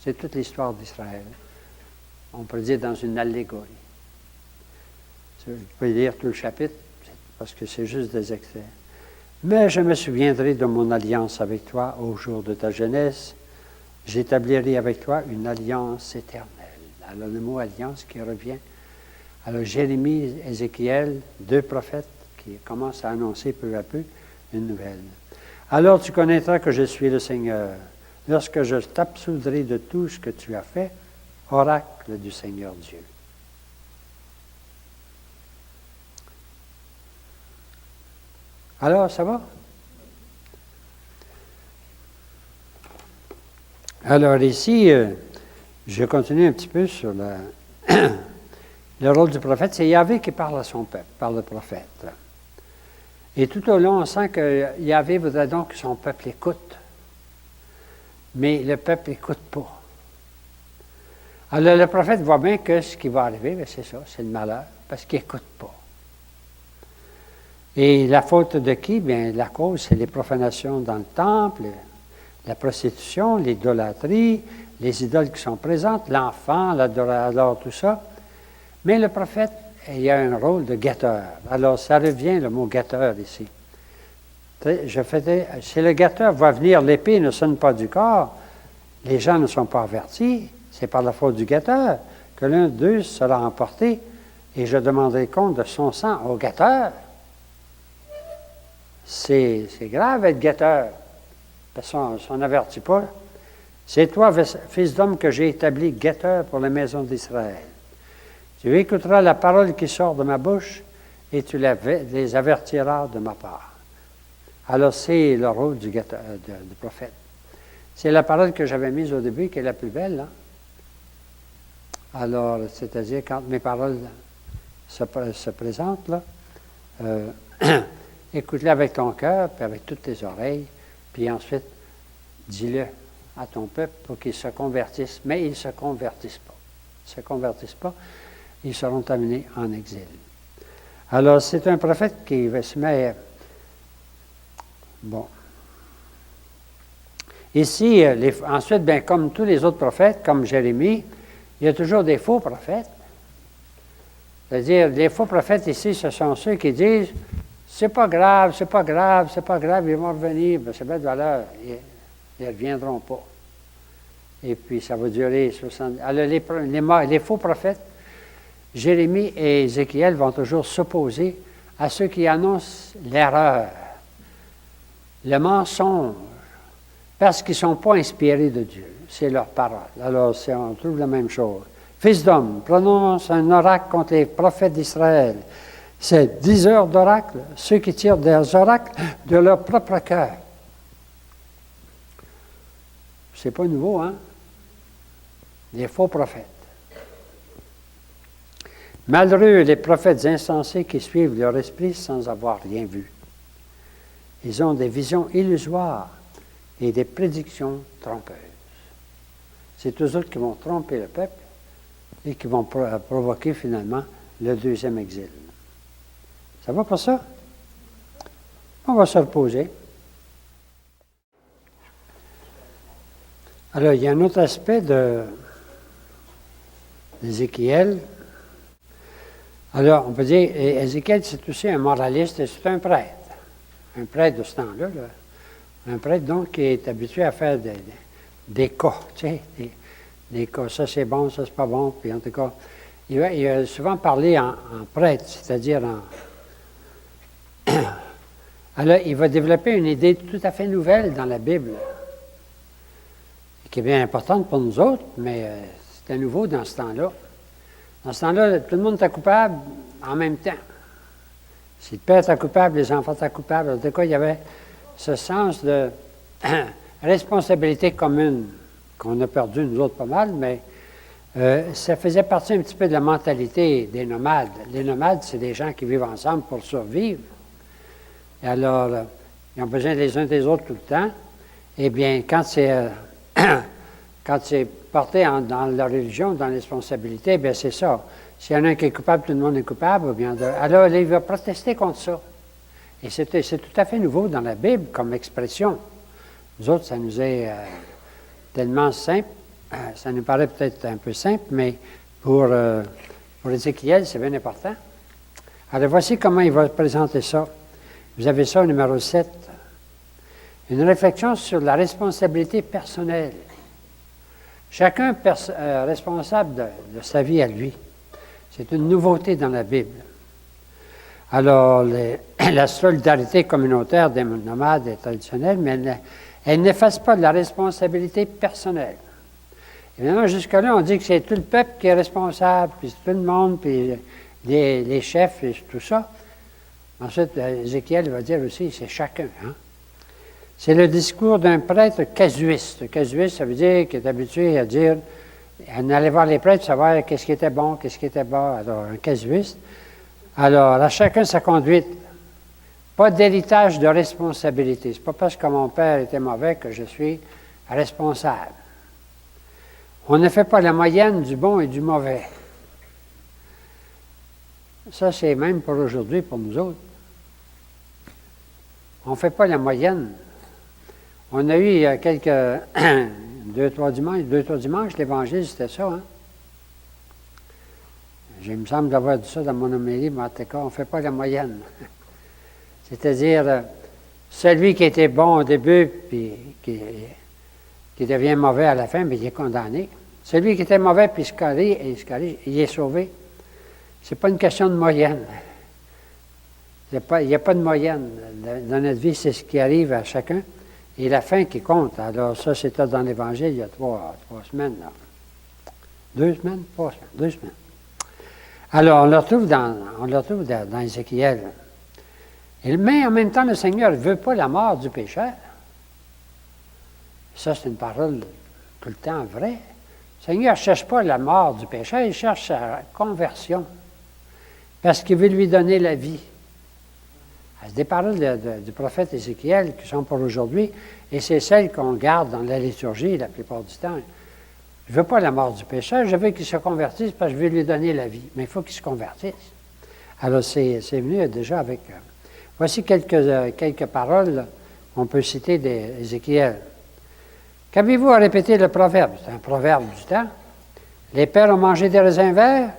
C'est toute l'histoire d'Israël. On peut dire dans une allégorie. Vous pouvez lire tout le chapitre, parce que c'est juste des extraits. Mais je me souviendrai de mon alliance avec toi au jour de ta jeunesse. J'établirai avec toi une alliance éternelle. Alors, le mot alliance qui revient. Alors, Jérémie, Ézéchiel, deux prophètes qui commencent à annoncer peu à peu une nouvelle. Alors, tu connaîtras que je suis le Seigneur. Lorsque je t'absoudrai de tout ce que tu as fait, oracle du Seigneur Dieu. Alors, ça va? Alors ici, je continue un petit peu sur le rôle du prophète. C'est Yahvé qui parle à son peuple, par le prophète. Et tout au long, on sent que Yahvé voudrait donc que son peuple écoute. Mais le peuple n'écoute pas. Alors le prophète voit bien que ce qui va arriver, bien, c'est ça, c'est le malheur, parce qu'il n'écoute pas. Et la faute de qui? Bien, la cause, c'est les profanations dans le temple, la prostitution, l'idolâtrie, les idoles qui sont présentes, l'enfant, l'adorateur, tout ça. Mais le prophète, il a un rôle de guetteur. Alors, ça revient, le mot guetteur ici. Si le guetteur voit venir, l'épée ne sonne pas du corps, les gens ne sont pas avertis, c'est par la faute du guetteur que l'un d'eux sera emporté, et je demanderai compte de son sang au guetteur. C'est grave être guetteur, parce qu'on n'avertit pas. C'est toi, fils d'homme, que j'ai établi guetteur pour la maison d'Israël. Tu écouteras la parole qui sort de ma bouche, et tu les avertiras de ma part. Alors, c'est le rôle du prophète. C'est la parole que j'avais mise au début, qui est la plus belle. Hein? Alors, c'est-à-dire, quand mes paroles se présentent, là, écoute-le avec ton cœur, puis avec toutes tes oreilles, puis ensuite, dis-le à ton peuple pour qu'ils se convertissent. Mais ils ne se convertissent pas. Ils ne se convertissent pas, ils seront amenés en exil. Alors, c'est un prophète qui se met... Bon. Ici, ensuite, bien, comme tous les autres prophètes, comme Jérémie, il y a toujours des faux prophètes. C'est-à-dire, les faux prophètes ici, ce sont ceux qui disent « c'est pas grave, c'est pas grave, c'est pas grave, ils vont revenir, mais c'est bien de valeur, ils ne reviendront pas. » Et puis, ça va durer 60... Alors, les faux prophètes, Jérémie et Ézéchiel vont toujours s'opposer à ceux qui annoncent l'erreur, le mensonge, parce qu'ils ne sont pas inspirés de Dieu. C'est leur parole. Alors, on trouve la même chose. Fils d'homme, prononce un oracle contre les prophètes d'Israël. C'est 10 heures d'oracle, ceux qui tirent des oracles de leur propre cœur. C'est pas nouveau, hein? Les faux prophètes. Malheureux les prophètes insensés qui suivent leur esprit sans avoir rien vu. Ils ont des visions illusoires et des prédictions trompeuses. C'est eux autres qui vont tromper le peuple et qui vont provoquer finalement le deuxième exil. Ça va pour ça? On va se reposer. Alors, il y a un autre aspect d'Ézéchiel. Alors, on peut dire, Ézéchiel, c'est aussi un moraliste et c'est un prêtre. Un prêtre de ce temps-là. Là. Un prêtre, donc, qui est habitué à faire des cas, tu sais, des cas. Ça, c'est bon, ça, c'est pas bon. Puis, en tout cas, il a souvent parlé en prêtre, c'est-à-dire en... Alors, il va développer une idée tout à fait nouvelle dans la Bible, qui est bien importante pour nous autres, mais c'était nouveau dans ce temps-là. Dans ce temps-là, tout le monde était coupable en même temps. Si le père était coupable, les enfants étaient coupables. En tout cas, il y avait ce sens de responsabilité commune qu'on a perdu, nous autres, pas mal, mais ça faisait partie un petit peu de la mentalité des nomades. Les nomades, c'est des gens qui vivent ensemble pour survivre. Et alors, ils ont besoin les uns des autres tout le temps. Eh bien, quand c'est porté dans la religion, dans la responsabilité, bien c'est ça. S'il y en a un qui est coupable, tout le monde est coupable. Bien, alors, il va protester contre ça. Et c'est tout à fait nouveau dans la Bible comme expression. Nous autres, ça nous est tellement simple. Ça nous paraît peut-être un peu simple, mais pour Ézéchiel, c'est bien important. Alors, voici comment il va présenter ça. Vous avez ça au numéro 7. Une réflexion sur la responsabilité personnelle. Chacun responsable de sa vie à lui. C'est une nouveauté dans la Bible. Alors, la solidarité communautaire des nomades est traditionnelle, mais elle n'efface pas de la responsabilité personnelle. Évidemment, jusque-là, on dit que c'est tout le peuple qui est responsable, puis tout le monde, puis les chefs, et tout ça. Ensuite, Ézéchiel va dire aussi, c'est chacun. Hein? C'est le discours d'un prêtre casuiste. Casuiste, ça veut dire qu'il est habitué à dire, à aller voir les prêtres pour savoir qu'est-ce qui était bon, qu'est-ce qui était bas. Alors, un casuiste. Alors, à chacun sa conduite. Pas d'héritage de responsabilité. C'est pas parce que mon père était mauvais que je suis responsable. On ne fait pas la moyenne du bon et du mauvais. Ça, c'est même pour aujourd'hui, pour nous autres. On ne fait pas la moyenne. On a eu il y a quelques deux, trois dimanches, l'Évangile, c'était ça. Hein? Il me semble d'avoir dit ça dans mon homélie, mais en tout cas, on ne fait pas la moyenne. C'est-à-dire, celui qui était bon au début, puis qui devient mauvais à la fin, mais il est condamné. Celui qui était mauvais, puis il est sauvé. Ce n'est pas une question de moyenne. Il n'y a pas de moyenne. Dans notre vie, c'est ce qui arrive à chacun. Et la fin qui compte. Alors ça, c'était dans l'Évangile il y a trois semaines. Là. 2 semaines? 3 semaines. 2 semaines. Alors, on le retrouve dans Ézéchiel. Mais en même temps, le Seigneur ne veut pas la mort du pécheur. Ça, c'est une parole tout le temps vraie. Le Seigneur ne cherche pas la mort du pécheur, il cherche sa conversion. Parce qu'il veut lui donner la vie. C'est des paroles du prophète Ézéchiel qui sont pour aujourd'hui, et c'est celles qu'on garde dans la liturgie la plupart du temps. Je ne veux pas la mort du pécheur, je veux qu'il se convertisse parce que je veux lui donner la vie. Mais il faut qu'il se convertisse. Alors, c'est venu déjà avec... voici quelques paroles qu'on peut citer d'Ézéchiel. Qu'avez-vous à répéter le proverbe? C'est un proverbe du temps. Les pères ont mangé des raisins verts,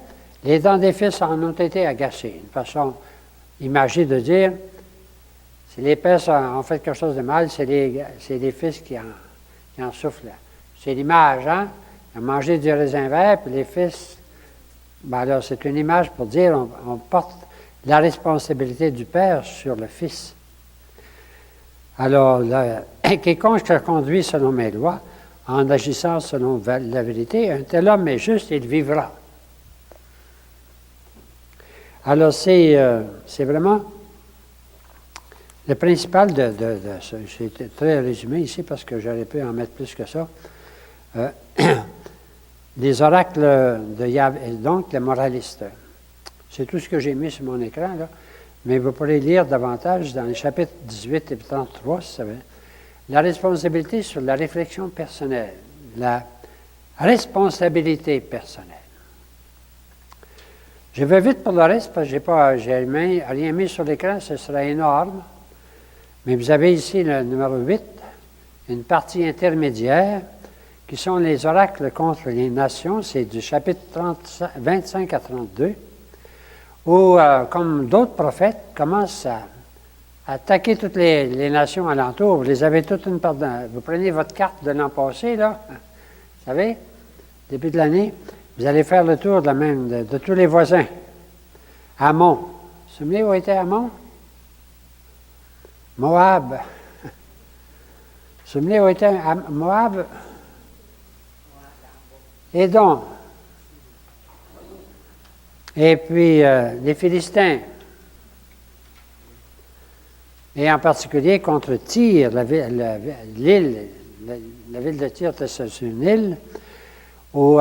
les dents des fils en ont été agacées. Une façon imagée de dire, si les pères ont fait quelque chose de mal, c'est les fils qui en souffrent. C'est l'image, hein? Ils ont mangé du raisin vert, puis les fils Ben alors, c'est une image pour dire on porte la responsabilité du Père sur le Fils. Alors, quiconque conduit selon mes lois, en agissant selon la vérité, un tel homme est juste, il vivra. Alors, c'est vraiment le principal de ça. C'est très résumé ici parce que j'aurais pu en mettre plus que ça. Les oracles de Yahvé, donc les moralistes. C'est tout ce que j'ai mis sur mon écran, là. Mais vous pourrez lire davantage dans les chapitres 18 et 33, si vous savez. La responsabilité sur la réflexion personnelle. La responsabilité personnelle. Je vais vite pour le reste parce que j'ai rien mis sur l'écran, ce sera énorme. Mais vous avez ici le numéro 8, une partie intermédiaire, qui sont les oracles contre les nations, c'est du chapitre 25 à 32, où, comme d'autres prophètes, commencent à attaquer toutes les nations alentour. Vous les avez toutes une part. Vous prenez votre carte de l'an passé, là, vous savez, début de l'année, vous allez faire le tour de tous les voisins. Ammon. Vous vous souvenez où était Ammon? Moab. Vous vous souvenez où était Moab? Édom. Et puis les Philistins. Et en particulier contre Tyr, la ville de Tyr était sur une île où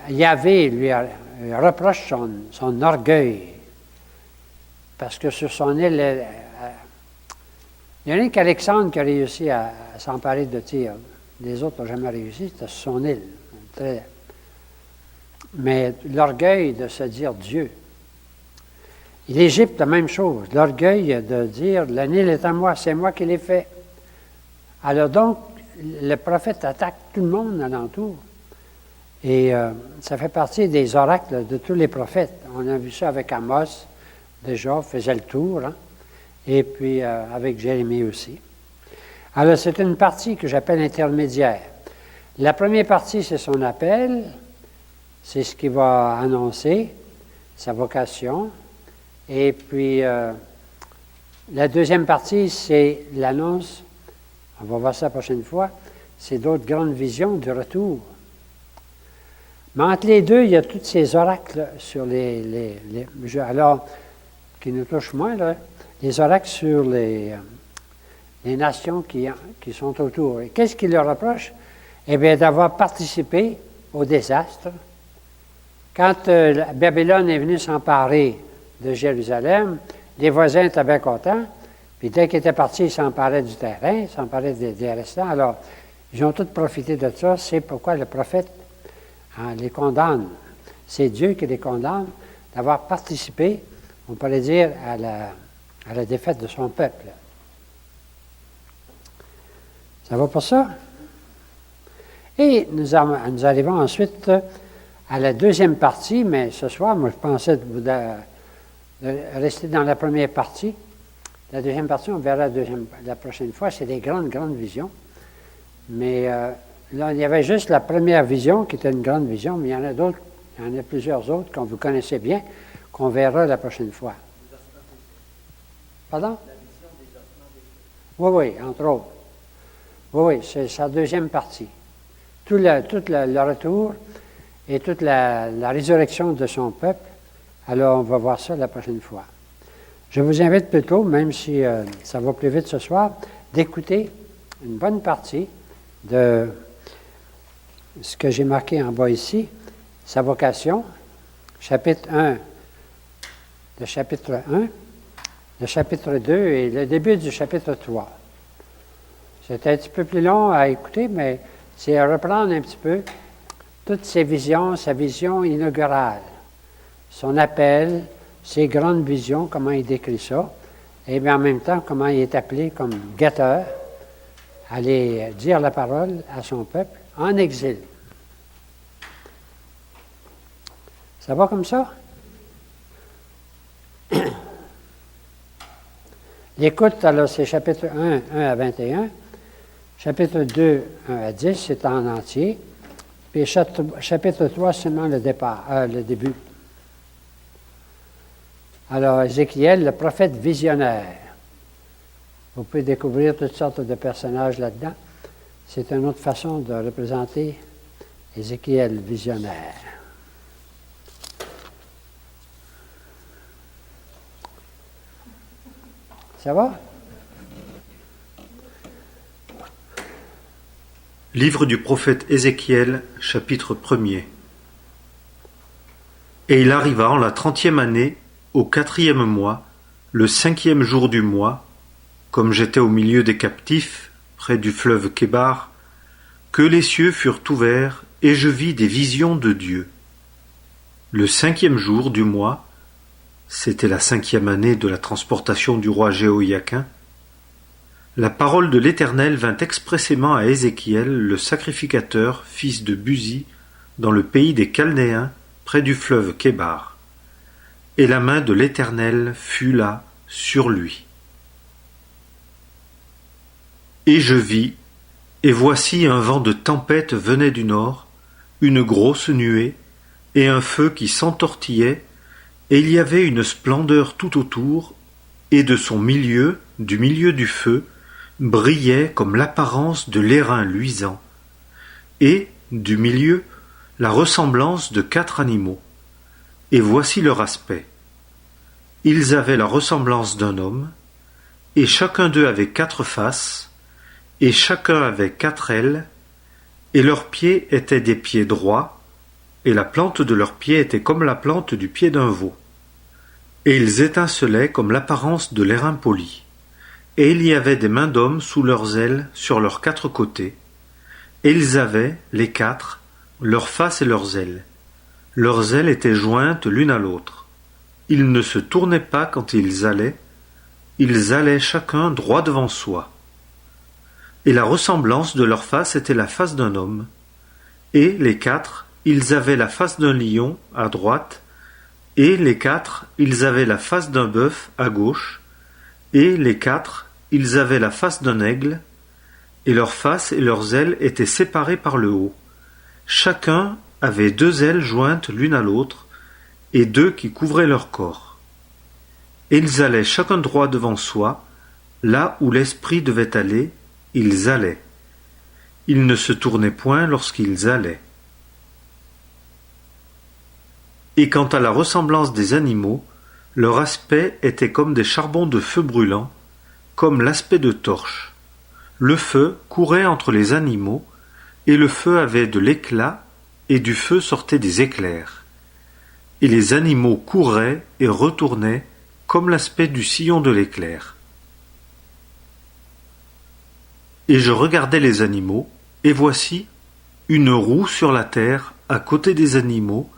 Yahvé lui reproche son orgueil. Parce que sur son île, il n'y a rien qu'Alexandre qui a réussi à s'emparer de Tyr. Les autres n'ont jamais réussi, c'était sur son île. Mais l'orgueil de se dire Dieu. L'Égypte, la même chose. L'orgueil de dire, le Nil est à moi, c'est moi qui l'ai fait. Alors donc, le prophète attaque tout le monde alentour. Et ça fait partie des oracles de tous les prophètes. On a vu ça avec Amos, déjà, faisait le tour. Hein? Et puis avec Jérémie aussi. Alors, c'est une partie que j'appelle intermédiaire. La première partie, c'est son appel. C'est ce qu'il va annoncer, sa vocation. Et puis, la deuxième partie, c'est l'annonce, on va voir ça la prochaine fois, c'est d'autres grandes visions du retour. Mais entre les deux, il y a tous ces oracles sur alors, qui nous touchent moins, là, les oracles sur les nations qui sont autour. Et qu'est-ce qu'il leur reproche? Eh bien, d'avoir participé au désastre. Quand Babylone est venue s'emparer de Jérusalem, les voisins étaient bien contents, puis dès qu'ils étaient partis, ils s'emparaient du terrain, ils s'emparaient des restants. Alors, ils ont tous profité de ça. C'est pourquoi le prophète les condamne. C'est Dieu qui les condamne d'avoir participé, on pourrait dire, à la défaite de son peuple. Ça va pour ça? Et nous arrivons ensuite à la deuxième partie, mais ce soir, moi, je pensais de rester dans la première partie. La deuxième partie, on verra la prochaine fois, c'est des grandes, grandes visions. Mais là, il y avait juste la première vision qui était une grande vision, mais il y en a d'autres, il y en a plusieurs autres que vous connaissez bien, qu'on verra la prochaine fois. Pardon? Oui, oui, entre autres. Oui, oui, c'est sa deuxième partie. Tout le retour et toute la résurrection de son peuple. Alors, on va voir ça la prochaine fois. Je vous invite plutôt, même si ça va plus vite ce soir, d'écouter une bonne partie de ce que j'ai marqué en bas ici, sa vocation, chapitre 1, le chapitre 1, le chapitre 2 et le début du chapitre 3. C'est un petit peu plus long à écouter, mais c'est à reprendre un petit peu toutes ses visions, sa vision inaugurale, son appel, ses grandes visions, comment il décrit ça, et bien en même temps, comment il est appelé comme guetteur, à aller dire la parole à son peuple en exil. Ça va comme ça? L'écoute, alors, c'est chapitre 1, 1 à 21. Chapitre 2, 1 à 10, c'est en entier. Puis chapitre 3, seulement le départ, le début. Alors, Ézéchiel, le prophète visionnaire. Vous pouvez découvrir toutes sortes de personnages là-dedans. C'est une autre façon de représenter Ézéchiel visionnaire. Ça va? Livre du prophète Ézéchiel, chapitre 1er. Et il arriva en la 30e année, au 4e mois, le 5e jour du mois, comme j'étais au milieu des captifs, près du fleuve Kébar, que les cieux furent ouverts, et je vis des visions de Dieu. Le 5e jour du mois, c'était la 5e année de la transportation du roi Jéhoïakin, la parole de l'Éternel vint expressément à Ézéchiel, le sacrificateur, fils de Buzi, dans le pays des Chaldéens, près du fleuve Kébar. Et la main de l'Éternel fut là, sur lui. Et je vis, et voici un vent de tempête venait du nord, une grosse nuée, et un feu qui s'entortillait, et il y avait une splendeur tout autour, et de son milieu, du milieu du feu, brillait comme l'apparence de l'airain luisant, et, du milieu, la ressemblance de 4 animaux. Et voici leur aspect. Ils avaient la ressemblance d'un homme, et chacun d'eux avait 4 faces, et chacun avait 4 ailes, et leurs pieds étaient des pieds droits, et la plante de leurs pieds était comme la plante du pied d'un veau. Et ils étincelaient comme l'apparence de l'airain poli. Et il y avait des mains d'hommes sous leurs ailes sur leurs 4 côtés, et ils avaient, les 4, leurs faces et leurs ailes. Leurs ailes étaient jointes l'une à l'autre. Ils ne se tournaient pas quand ils allaient chacun droit devant soi. Et la ressemblance de leur face était la face d'un homme. Et les 4, ils avaient la face d'un lion à droite, et les 4, ils avaient la face d'un bœuf à gauche, et les 4, ils avaient la face d'un aigle, et leurs faces et leurs ailes étaient séparées par le haut. Chacun avait 2 ailes jointes l'une à l'autre, et 2 qui couvraient leur corps. Et ils allaient chacun droit devant soi, là où l'esprit devait aller, ils allaient. Ils ne se tournaient point lorsqu'ils allaient. Et quant à la ressemblance des animaux, leur aspect était comme des charbons de feu brûlant, comme l'aspect de torches. Le feu courait entre les animaux, et le feu avait de l'éclat, et du feu sortaient des éclairs. Et les animaux couraient et retournaient, comme l'aspect du sillon de l'éclair. Et je regardais les animaux, et voici une roue sur la terre, à côté des animaux,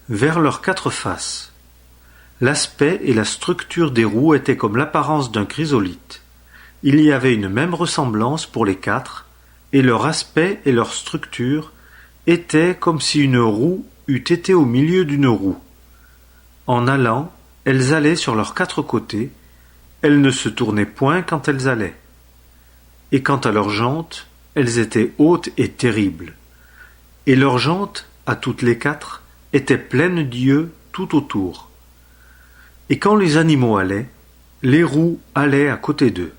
vers leurs 4 faces. L'aspect et la structure des roues étaient comme l'apparence d'un chrysolithe. Il y avait une même ressemblance pour les 4, et leur aspect et leur structure étaient comme si une roue eût été au milieu d'une roue. En allant, elles allaient sur leurs 4 côtés, elles ne se tournaient point quand elles allaient. Et quant à leurs jantes, elles étaient hautes et terribles. Et leurs jantes, à toutes les 4, étaient pleines d'yeux tout autour. Et quand les animaux allaient, les roues allaient à côté d'eux.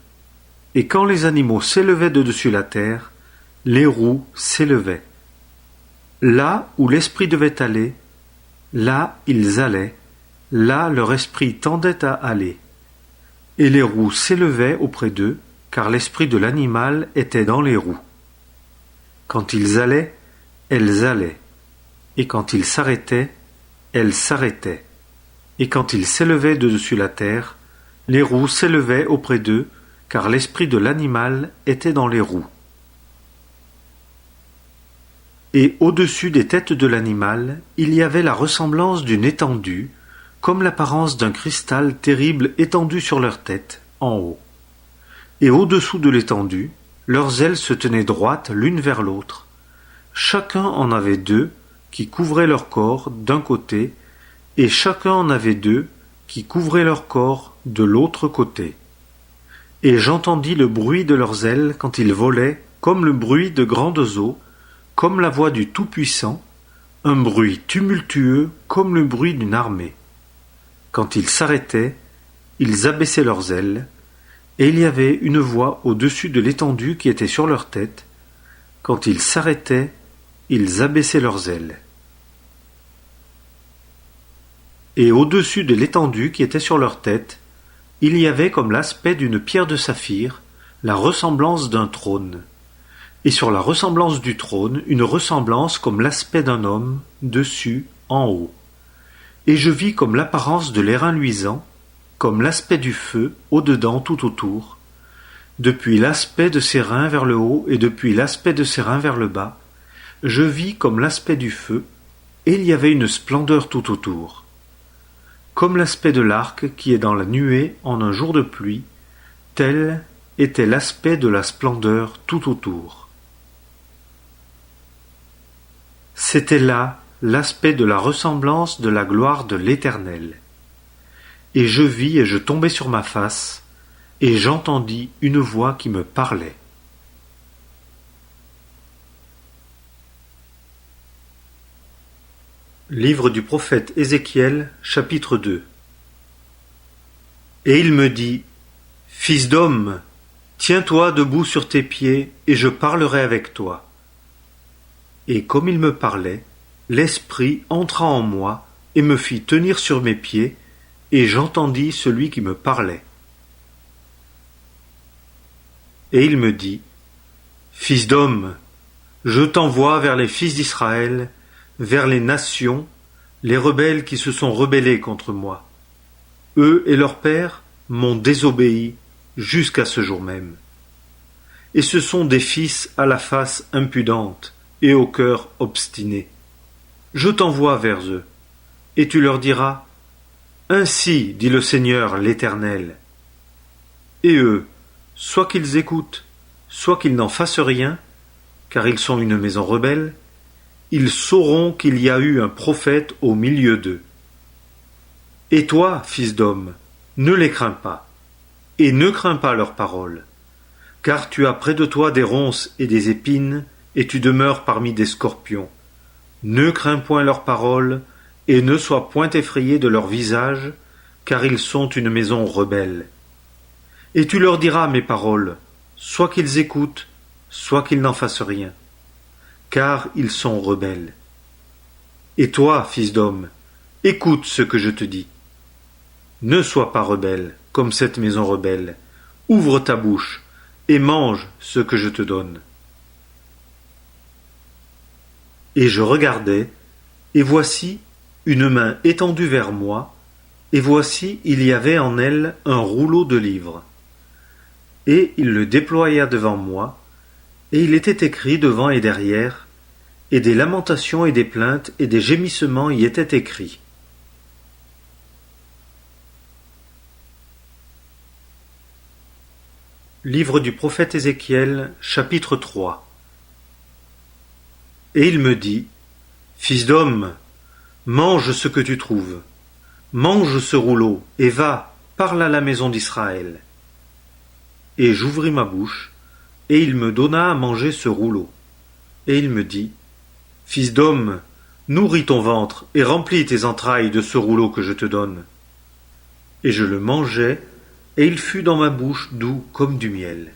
Et quand les animaux s'élevaient de dessus la terre, les roues s'élevaient. Là où l'esprit devait aller, là ils allaient, là leur esprit tendait à aller. Et les roues s'élevaient auprès d'eux, car l'esprit de l'animal était dans les roues. Quand ils allaient, elles allaient. Et quand ils s'arrêtaient, elles s'arrêtaient. Et quand ils s'élevaient de dessus la terre, les roues s'élevaient auprès d'eux, car l'esprit de l'animal était dans les roues. Et au-dessus des têtes de l'animal, il y avait la ressemblance d'une étendue, comme l'apparence d'un cristal terrible étendu sur leur tête, en haut. Et au-dessous de l'étendue, leurs ailes se tenaient droites l'une vers l'autre. Chacun en avait 2, qui couvraient leur corps d'un côté, et chacun en avait 2, qui couvraient leur corps de l'autre côté. Et j'entendis le bruit de leurs ailes quand ils volaient, comme le bruit de grandes eaux, comme la voix du Tout-Puissant, un bruit tumultueux comme le bruit d'une armée. Quand ils s'arrêtaient, ils abaissaient leurs ailes, et il y avait une voix au-dessus de l'étendue qui était sur leur tête. Quand ils s'arrêtaient, ils abaissaient leurs ailes. Et au-dessus de l'étendue qui était sur leur tête, il y avait comme l'aspect d'une pierre de saphir, la ressemblance d'un trône. Et sur la ressemblance du trône, une ressemblance comme l'aspect d'un homme, dessus, en haut. Et je vis comme l'apparence de l'airain luisant, comme l'aspect du feu, au-dedans tout autour, depuis l'aspect de ses reins vers le haut et depuis l'aspect de ses reins vers le bas, je vis comme l'aspect du feu, et il y avait une splendeur tout autour. Comme l'aspect de l'arc qui est dans la nuée en un jour de pluie, tel était l'aspect de la splendeur tout autour. C'était là l'aspect de la ressemblance de la gloire de l'Éternel. Et je vis et je tombai sur ma face, et j'entendis une voix qui me parlait. Livre du prophète Ézéchiel, chapitre 2. Et il me dit, Fils d'homme, tiens-toi debout sur tes pieds, et je parlerai avec toi. Et comme il me parlait, l'Esprit entra en moi, et me fit tenir sur mes pieds, et j'entendis celui qui me parlait. Et il me dit, Fils d'homme, je t'envoie vers les fils d'Israël, vers les nations, les rebelles qui se sont rebellés contre moi. Eux et leurs pères m'ont désobéi jusqu'à ce jour même. Et ce sont des fils à la face impudente et au cœur obstiné. Je t'envoie vers eux, et tu leur diras, Ainsi dit le Seigneur l'Éternel. Et eux, soit qu'ils écoutent, soit qu'ils n'en fassent rien, car ils sont une maison rebelle, ils sauront qu'il y a eu un prophète au milieu d'eux. Et toi, fils d'homme, ne les crains pas, et ne crains pas leurs paroles, car tu as près de toi des ronces et des épines, et tu demeures parmi des scorpions. Ne crains point leurs paroles, et ne sois point effrayé de leur visage, car ils sont une maison rebelle. Et tu leur diras mes paroles, soit qu'ils écoutent, soit qu'ils n'en fassent rien, car ils sont rebelles. Et toi, fils d'homme, écoute ce que je te dis. Ne sois pas rebelle, comme cette maison rebelle. Ouvre ta bouche, et mange ce que je te donne. Et je regardai, et voici une main étendue vers moi, et voici il y avait en elle un rouleau de livres. Et il le déploya devant moi, et il était écrit devant et derrière, et des lamentations et des plaintes et des gémissements y étaient écrits. Livre du prophète Ézéchiel, chapitre 3. Et il me dit, Fils d'homme, mange ce que tu trouves, mange ce rouleau, et va, parle à la maison d'Israël. Et j'ouvris ma bouche, et il me donna à manger ce rouleau. Et il me dit, Fils d'homme, nourris ton ventre, et remplis tes entrailles de ce rouleau que je te donne. Et je le mangeai, et il fut dans ma bouche doux comme du miel.